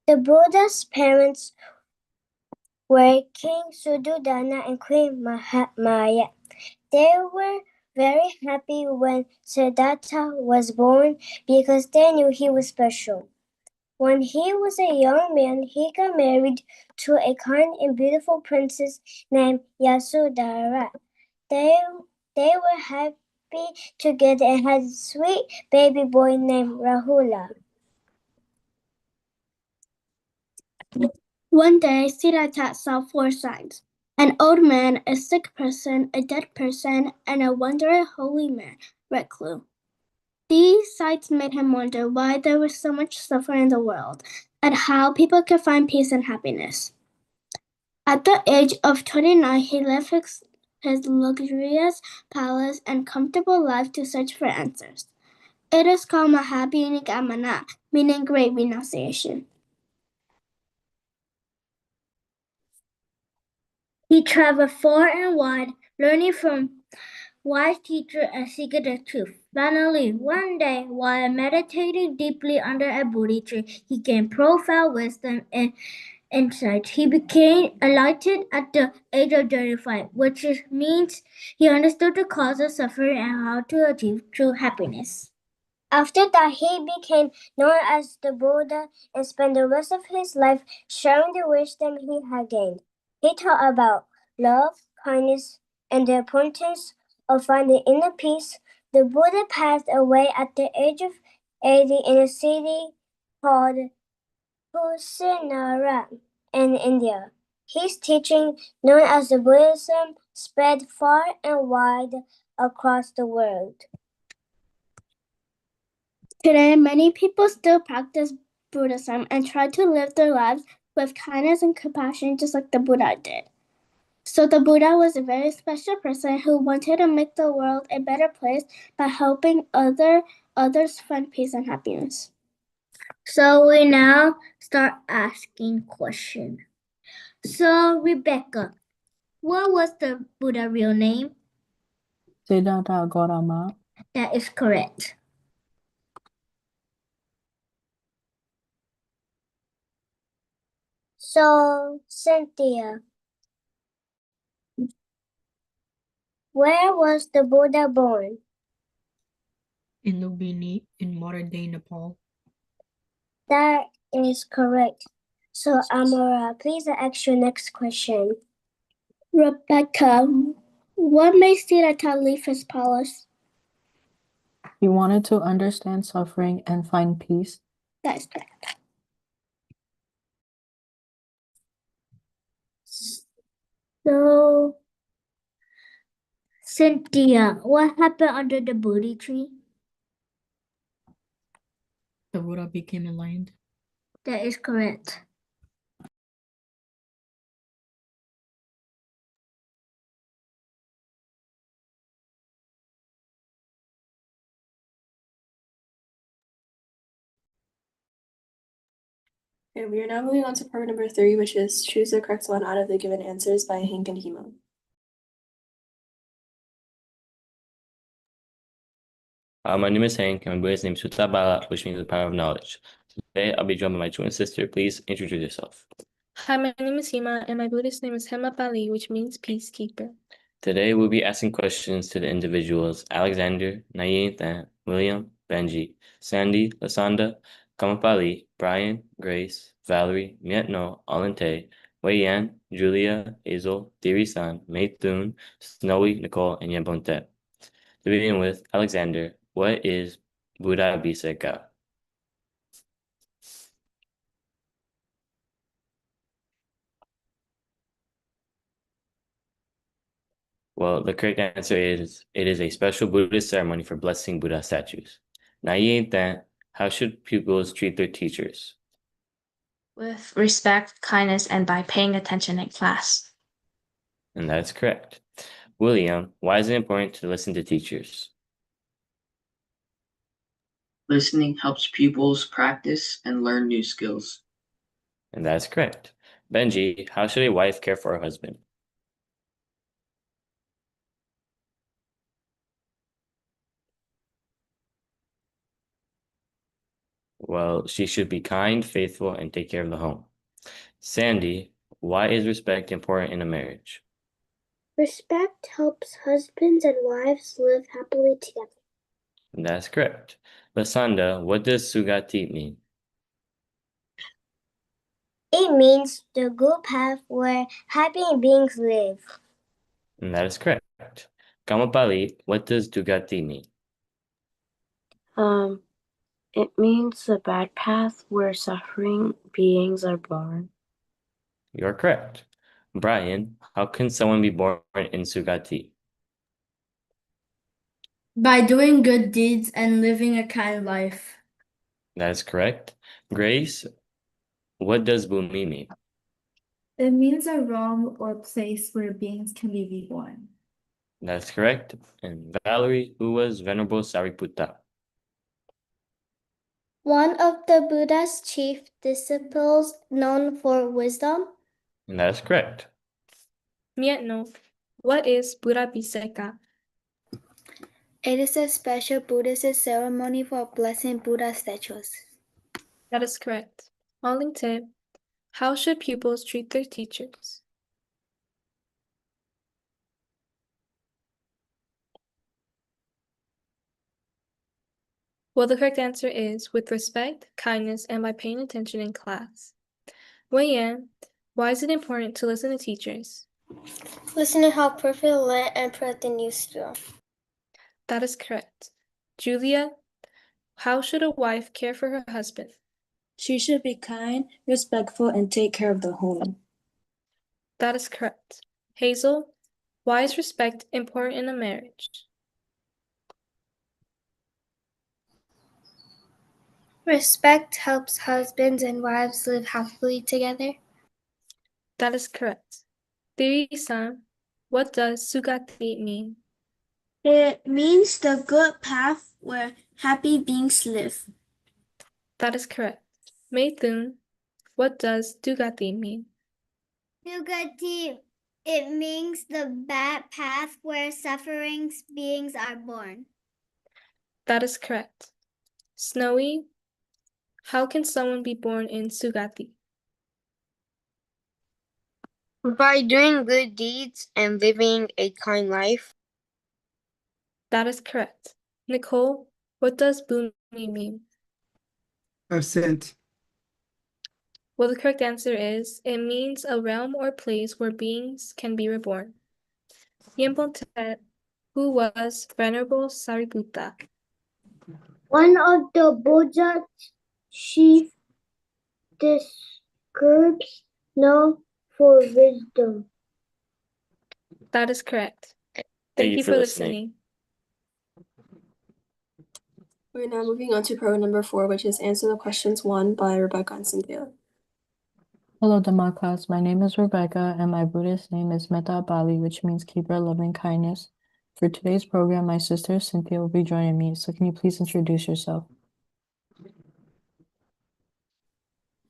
The Buddha's parents were King Suddhodana and Queen Maya. They were very happy when Siddhartha was born because they knew he was special. When he was a young man, he got married to a kind and beautiful princess named Yasodhara. They were happy together and had a sweet baby boy named Rahula. One day, Siddhartha saw four signs: an old man, a sick person, a dead person, and a wandering holy man, recluse. These sights made him wonder why there was so much suffering in the world, and how people could find peace and happiness. At the age of 29, he left his luxurious palace and comfortable life to search for answers. It is called Mahabhinigamana, meaning great renunciation. He traveled far and wide, learning from wise teachers and seeking the truth. Finally, one day, while meditating deeply under a Bodhi tree, he gained profound wisdom and insight. He became enlightened at the age of 35, which means he understood the cause of suffering and how to achieve true happiness. After that, he became known as the Buddha and spent the rest of his life sharing the wisdom he had gained. He taught about love, kindness, and the importance of finding inner peace. The Buddha passed away at the age of 80 in a city called Kusinara in India. His teaching, known as the Buddhism, spread far and wide across the world. Today, many people still practice Buddhism and try to live their lives with kindness and compassion just like the Buddha did. So the Buddha was a very special person who wanted to make the world a better place by helping others find peace and happiness. So we now start asking questions. So Rebecca, what was the Buddha real name? Siddhartha Gautama. That is correct. So, Cynthia, where was the Buddha born? In Lumbini, in modern-day Nepal. That is correct. So, Amora, please ask your next question. Rebecca, what made Siddhartha leave his palace? He wanted to understand suffering and find peace. That is correct. So, Cynthia, what happened under the Bodhi tree? The Buddha became enlightened. That is correct. Okay, we are now moving on to part number 3, which is choose the correct one out of the given answers by Hank and Hema. My name is Hank, and my Buddhist name is Sutabala, which means the power of knowledge. Today, I'll be joined by my twin sister. Please introduce yourself. Hi, my name is Hema, and my Buddhist name is Hemapali, which means peacekeeper. Today, we'll be asking questions to the individuals Alexander, Nayantha, William, Benji, Sandy, Lasanda, Kamapali, Brian, Grace, Valerie, Mietno, Alante, Wei Yan, Julia, Hazel, Diri-san, Maythun, Snowy, Nicole, and Yambonte. To begin with, Alexander, what is Buddha Biseka? Well, the correct answer is it is a special Buddhist ceremony for blessing Buddha statues. Naiyentan, how should pupils treat their teachers? With respect, kindness, and by paying attention in class. And that's correct. William, why is it important to listen to teachers? Listening helps pupils practice and learn new skills. And that's correct. Benji, how should a wife care for her husband? Well, she should be kind, faithful, and take care of the home. Sandy, why is respect important in a marriage? Respect helps husbands and wives live happily together. And that's correct. Lasanda, what does Sugati mean? It means the good path where happy beings live. And that is correct. Kamapali, what does Dugati mean? It means the bad path where suffering beings are born. You're correct. Brian, how can someone be born in Sugati? By doing good deeds and living a kind life. That is correct. Grace, what does Bhumi mean? It means a realm or place where beings can be reborn. That's correct. And Valerie, who was Venerable Sariputta? One of the Buddha's chief disciples known for wisdom. And that is correct. Mietno, what is Burabhiseka? It is a special Buddhist ceremony for blessing Buddha statues. That is correct. Arlington, how should pupils treat their teachers? Well, the correct answer is with respect, kindness, and by paying attention in class. Wei Yan, why is it important to listen to teachers? Listen to how perfectly lit and put the news feel. That is correct. Julia, how should a wife care for her husband? She should be kind, respectful, and take care of the home. That is correct. Hazel, why is respect important in a marriage? Respect helps husbands and wives live happily together. That is correct. Theory-san, what does Sugati mean? It means the good path where happy beings live. That is correct. Meithun, what does Dugati mean? Dugati, it means the bad path where suffering beings are born. That is correct. Snowy, how can someone be born in Sugati? By doing good deeds and living a kind life. That is correct. Nicole, what does Bhumi mean? Absent. Well, the correct answer is, it means a realm or place where beings can be reborn. Yempontet, who was Venerable Sariputta? One of the Buddha's chief disciples known for wisdom. That is correct. Thank you for listening. We're now moving on to program number 4, which is Answer the Questions 1 by Rebecca and Cynthia. Hello, Dhamma class. My name is Rebecca, and my Buddhist name is Metta Bali, which means keeper of loving kindness. For today's program, my sister Cynthia will be joining me, so can you please introduce yourself?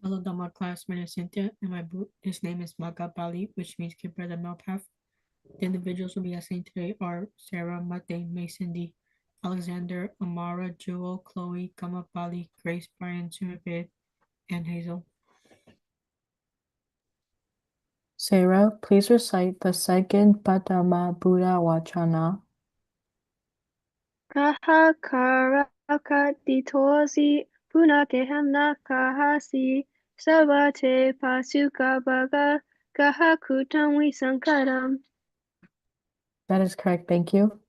Hello, Dhamma class. My name is Cynthia, and my Buddhist name is Magga Bali, which means keeper of the middle path. The individuals we'll be asking today are Sarah, Mate, Mason D, Alexander, Amara, Jewel, Chloe, Kama Bali, Grace, Brian, Sumipid, and Hazel. Sarah, please recite the second Padama Buddha Vachana. Kaha karaka ditosi punakehamna kahasi savate pasuka baga kaha kutam visankaram. That is correct, thank you.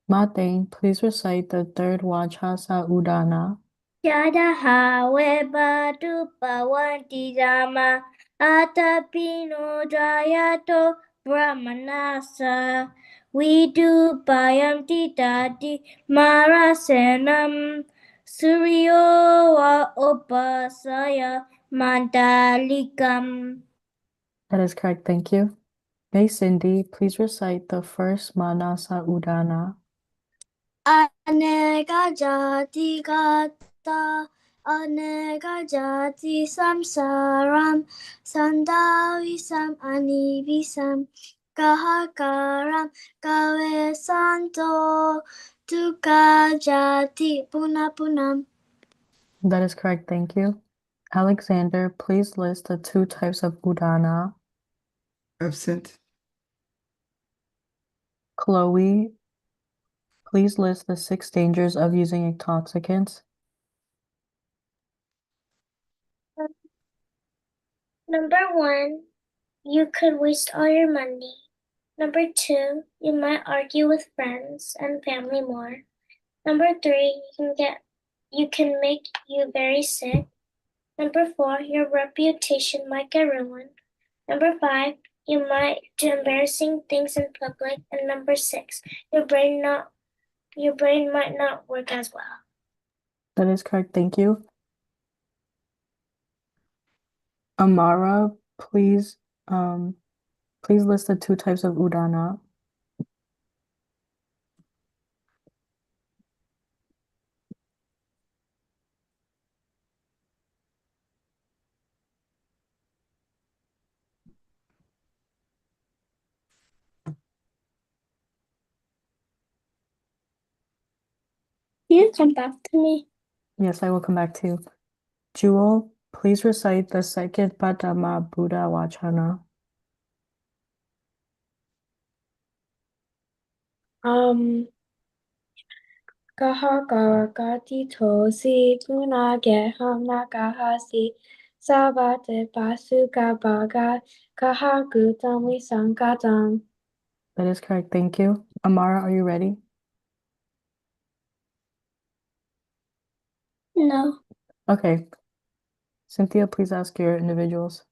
Mate, please recite the third Vachasa Udana. Yadaha webatu pawanti dhamma atapino jayato brahmanasa vidu payam titati marasenam suryo wa upasaya mandalikam. That is correct, thank you. May Cindy, please recite the first Manasa Udana. Aneka jati gata aneka jati samsaram sandavisam anivisam kahakaram kawe santo dukkha jati punapunam. That is correct, thank you. Alexander, please list the two types of Udana. Absent. Chloe, please list the 6 dangers of using intoxicants. Number 1, you could waste all your money. Number 2, you might argue with friends and family more. Number 3, you can make you very sick. Number 4, your reputation might get ruined. Number 5, you might do embarrassing things in public. And number 6, your brain might not work as well. That is correct, thank you. Amara, please list the 2 types of Udana. Can you come back to me? Yes, I will come back to you. Jewel, please recite the second Dhamma Buddha Vachana. Kaha Karakati Tosi Puna Geham Nakahasi Sabate Pasuka Baga Kaha Gutam Sankatam. That is correct. Thank you. Amara, are you ready? No. Okay. Cynthia, please ask your individuals.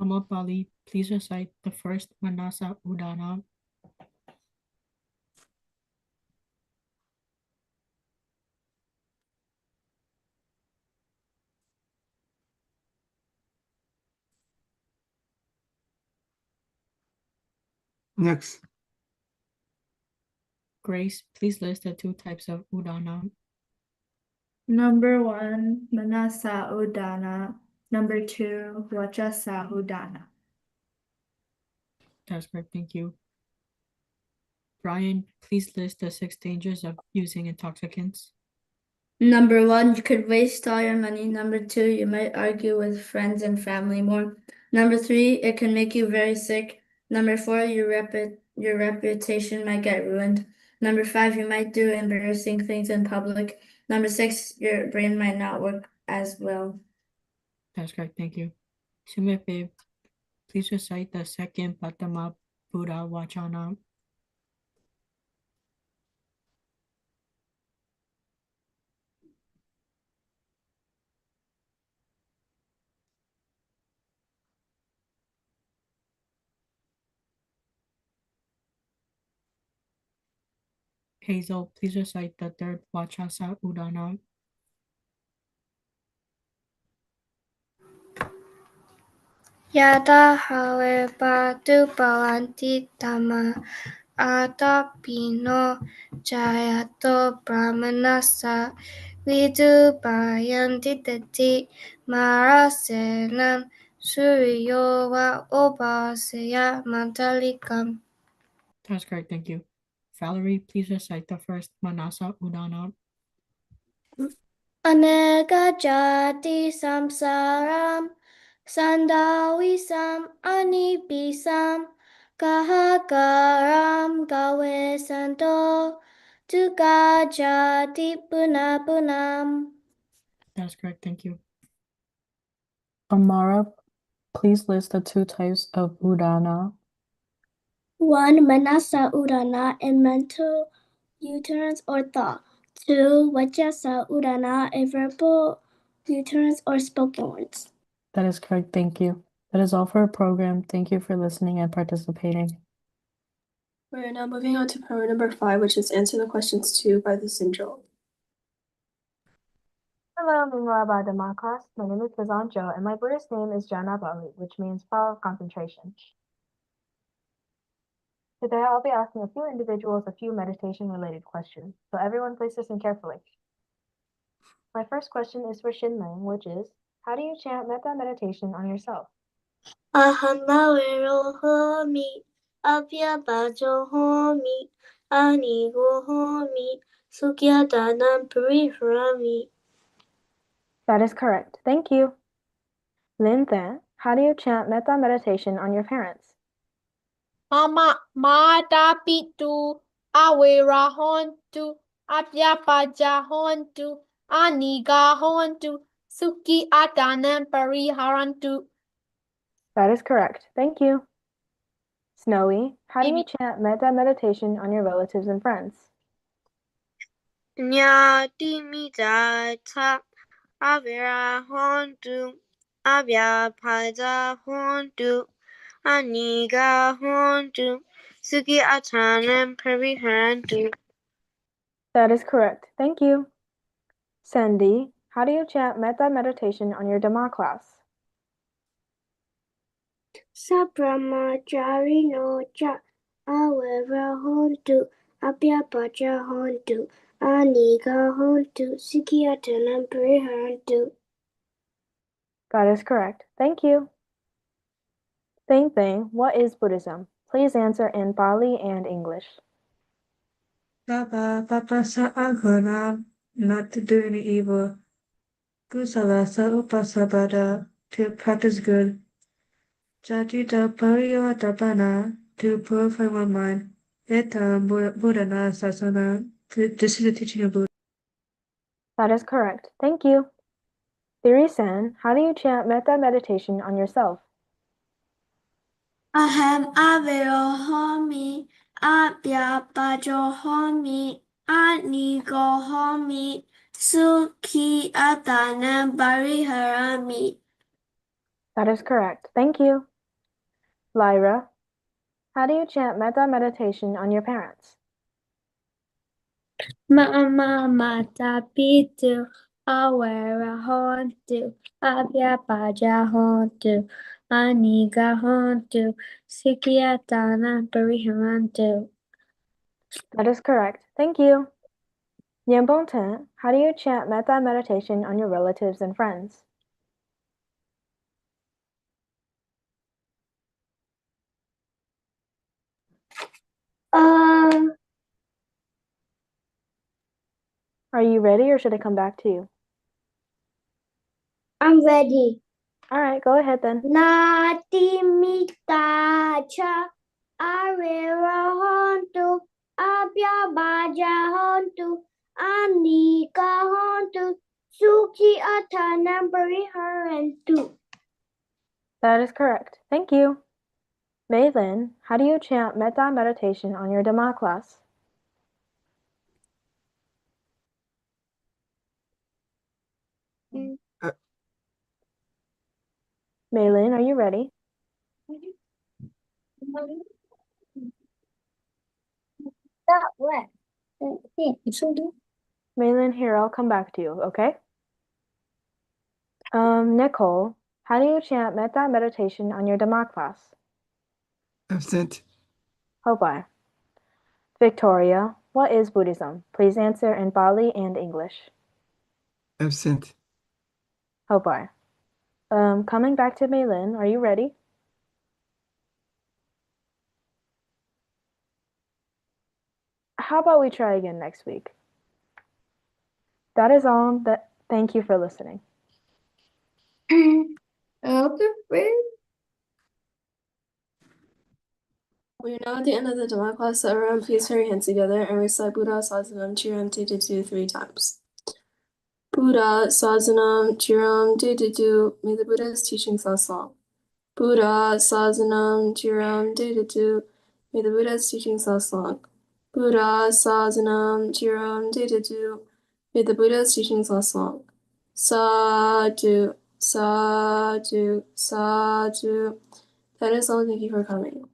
Dhamma Bali, please recite the first Manasa Udana. Next. Grace, please list the two types of Udana. Number 1, Manasa Udana. Number 2, Vachasa Udana. That's correct. Thank you. Brian, please list the 6 dangers of using intoxicants. Number 1, you could waste all your money. Number 2, you might argue with friends and family more. Number 3, it can make you very sick. Number 4, your reputation might get ruined. Number 5, you might do embarrassing things in public. Number 6, your brain might not work as well. That's correct. Thank you. Timothy, please recite the second Dhamma Buddha Vachana. Hazel, please recite the third Vachasa Udana. Yada hawe batu bawanti dhamma atapino jayato brahmanasa vidu bayanti tati marasenam suryo va obasya mantalikam. That's correct. Thank you. Valerie, please recite the first Manasa Udana. Aneka jati samsaram sandawisam anibisam kahakaram gawe santo tuka jati punam. That's correct. Thank you. Amara, please list the two types of Udana. 1. Manasa Udana and mental U-turns or thought. 2. Vajasa Udana and verbal U-turns or spoken words. That is correct. Thank you. That is all for our program. Thank you for listening and participating. We're now moving on to program number 5, which is answer the questions 2 by the Sinjal. Hello, Mingwa Dhamma class. My name is Kazanjo, and my Buddhist name is Jana Bali, which means power of concentration. Today I'll be asking a few individuals a few meditation-related questions, so everyone please listen carefully. My first question is for Shinling, which is, how do you chant metta meditation on yourself? Ahanawero homi, abhyabajo homi, anigo homi, sukyadanam pariharami. That is correct. Thank you. Lin Than, how do you chant metta meditation on your parents? Mama mata pitu awera hontu apyapaja hontu aniga hontu suki atanam pariharantu. That is correct. Thank you. Snowy, how do you chant metta meditation on your relatives and friends? Nyati midata avera hontu avyapaja hontu aniga hontu suki atanam pariharantu. That is correct. Thank you. Sandy, how do you chant metta meditation on your Dhamma class? Sabrahmachari no cha awera hontu, abhyapaja hontu, aniga hontu, sukyadanam pariharantu. That is correct. Thank you. Thing, what is Buddhism? Please answer in Pali and English. Papa, Papa sa agona, not to do any evil. Kusala sa upasabada, to practice good. Jatita pariyo tapana, to purify one mind. Etam Buddhana sasana, this is the teaching of Buddha. That is correct. Thank you. Thiri-san, how do you chant metta meditation on yourself? Ahem avero homi, abya bajo homi, anigo homi, suki atana bariharami. That is correct. Thank you. Lyra, how do you chant metta meditation on your parents? Mama mata pitu, awera hontu, abya baja hontu, aniga hontu, sikiatana bariharantu. That is correct. Thank you. Nyambonten, how do you chant metta meditation on your relatives and friends? Are you ready or should I come back to you? I'm ready. All right, go ahead then. Nati mita cha arera hontu abya baja hontu anika hontu suki atana bariharantu. That is correct. Thank you. Maylin, how do you chant metta meditation on your Dhamma class? Maylin, are you ready? That what? Maylin, here, I'll come back to you, okay? Nicole, how do you chant metta meditation on your Dhamma class? Absent. Hopai. Victoria, what is Buddhism? Please answer in Pali and English. Absent. Hopai. Coming back to Maylin, are you ready? How about we try again next week? That is all. Thank you for listening. We are now at the end of the Dhamma class, so everyone please put your hands together and recite Buddha Sasanam Chiram Tititu 3 times. Buddha Sasanam Chiram Tititu, may the Buddha's teachings last long. Buddha Sasanam Chiram Tititu, may the Buddha's teachings last long. Buddha Sasanam Chiram Tititu, may the Buddha's teachings last long. Sadhu, sadhu, sadhu. That is all. Thank you for coming.